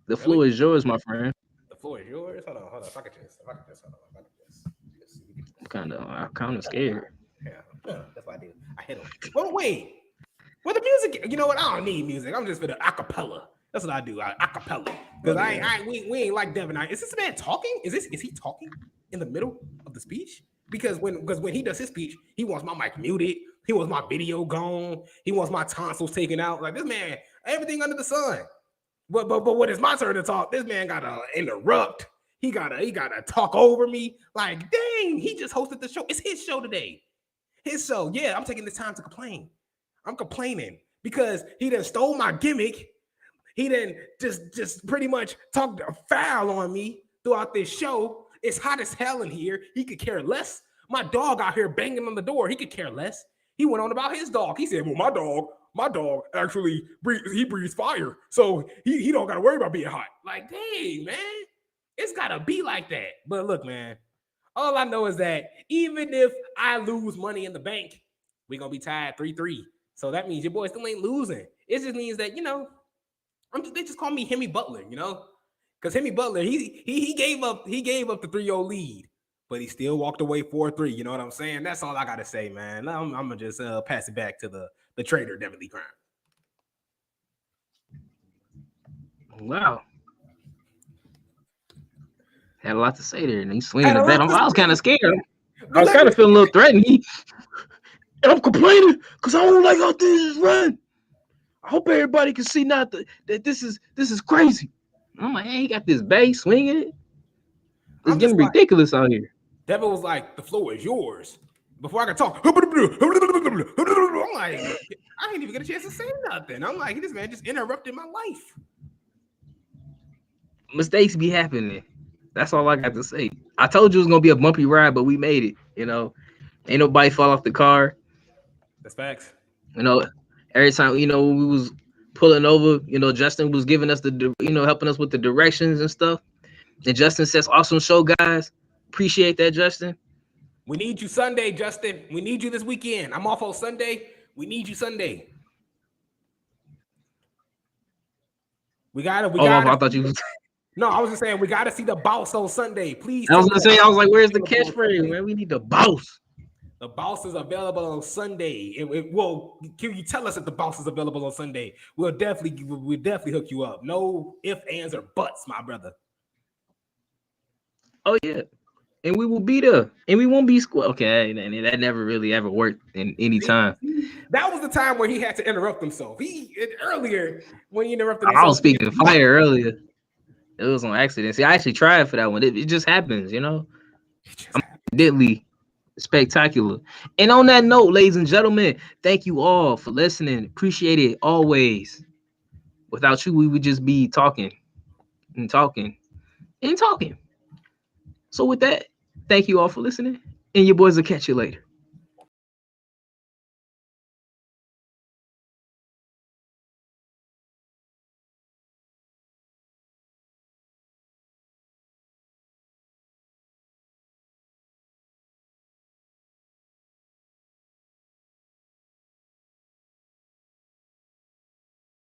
B: Really?
A: floor is yours, my friend.
B: The floor is yours. Hold on. If I could just, hold on. If I could just.
A: I'm kind of scared.
B: Yeah, that's what I do. I hit him. Well, wait. Well, the music. You know what? I don't need music. I'm just for the acapella. That's what I do. Acapella. Because we ain't like Devin. Is this man talking? Is he talking in the middle of the speech? Because when he does his speech, he wants my mic muted. He wants my video gone. He wants my tonsils taken out. Like this man, everything under the sun. But when it's my turn to talk, this man gotta interrupt. He gotta talk over me. Like, dang, he just hosted the show. It's his show today. His show. Yeah, I'm taking this time to complain. I'm complaining because he done stole my gimmick. He done just pretty much talked foul on me throughout this show. It's hot as hell in here. He could care less. My dog out here banging on the door. He could care less. He went on about his dog. He said, well, my dog actually breathes fire. So he don't got to worry about being hot. Like, dang, man. It's got to be like that. But look, man, all I know is that even if I lose money in the bank, we're going to be tied 3-3. So that means your boy still ain't losing. It just means that, they just call me Hemi Butler, because Hemi Butler, he gave up the 3-0 lead, but he still walked away 4-3. You know what I'm saying? That's all I gotta say, man. I'm gonna just pass it back to the trader, Devin Lee Crown.
A: Wow, had a lot to say there, and he's swinging the bat. I was kind of scared. I was kind of feeling a little threatened. And I'm complaining because I don't like how things run. I hope everybody can see now that this is crazy. I'm like, hey, he got this bass swinging. It's getting ridiculous out here.
B: Devin was like, the floor is yours. Before I could talk, I'm like, I didn't even get a chance to say nothing. I'm like, this man just interrupted my life.
A: Mistakes be happening. That's all I got to say. I told you it was gonna be a bumpy ride, but we made it. Ain't nobody fall off the car.
B: That's facts.
A: Every time we was pulling over, Justin was giving us helping us with the directions and stuff. And Justin says, "Awesome show, guys. Appreciate that, Justin.
B: We need you Sunday, Justin. We need you this weekend. I'm off on Sunday. We need you Sunday. We got it.
A: I thought you was.
B: No, I was just saying we got to see the boss on Sunday, please.
A: I was gonna say, I was like, "Where's the catchphrase, man? We need the boss."
B: The boss is available on Sunday. Well, can you tell us if the boss is available on Sunday? We'll definitely hook you up. No ifs, ands, or buts, my brother.
A: Oh yeah, and we will be there, and we won't be square. Okay, and that never really ever worked in any time.
B: That was the time where he had to interrupt himself. Earlier when he interrupted himself.
A: I was speaking fire earlier. It was on accident. See, I actually tried for that one. It just happens, I'm deadly spectacular. And on that note, ladies and gentlemen, thank you all for listening. Appreciate it always. Without you, we would just be talking and talking and talking. So with that, thank you all for listening, and your boys will catch you later.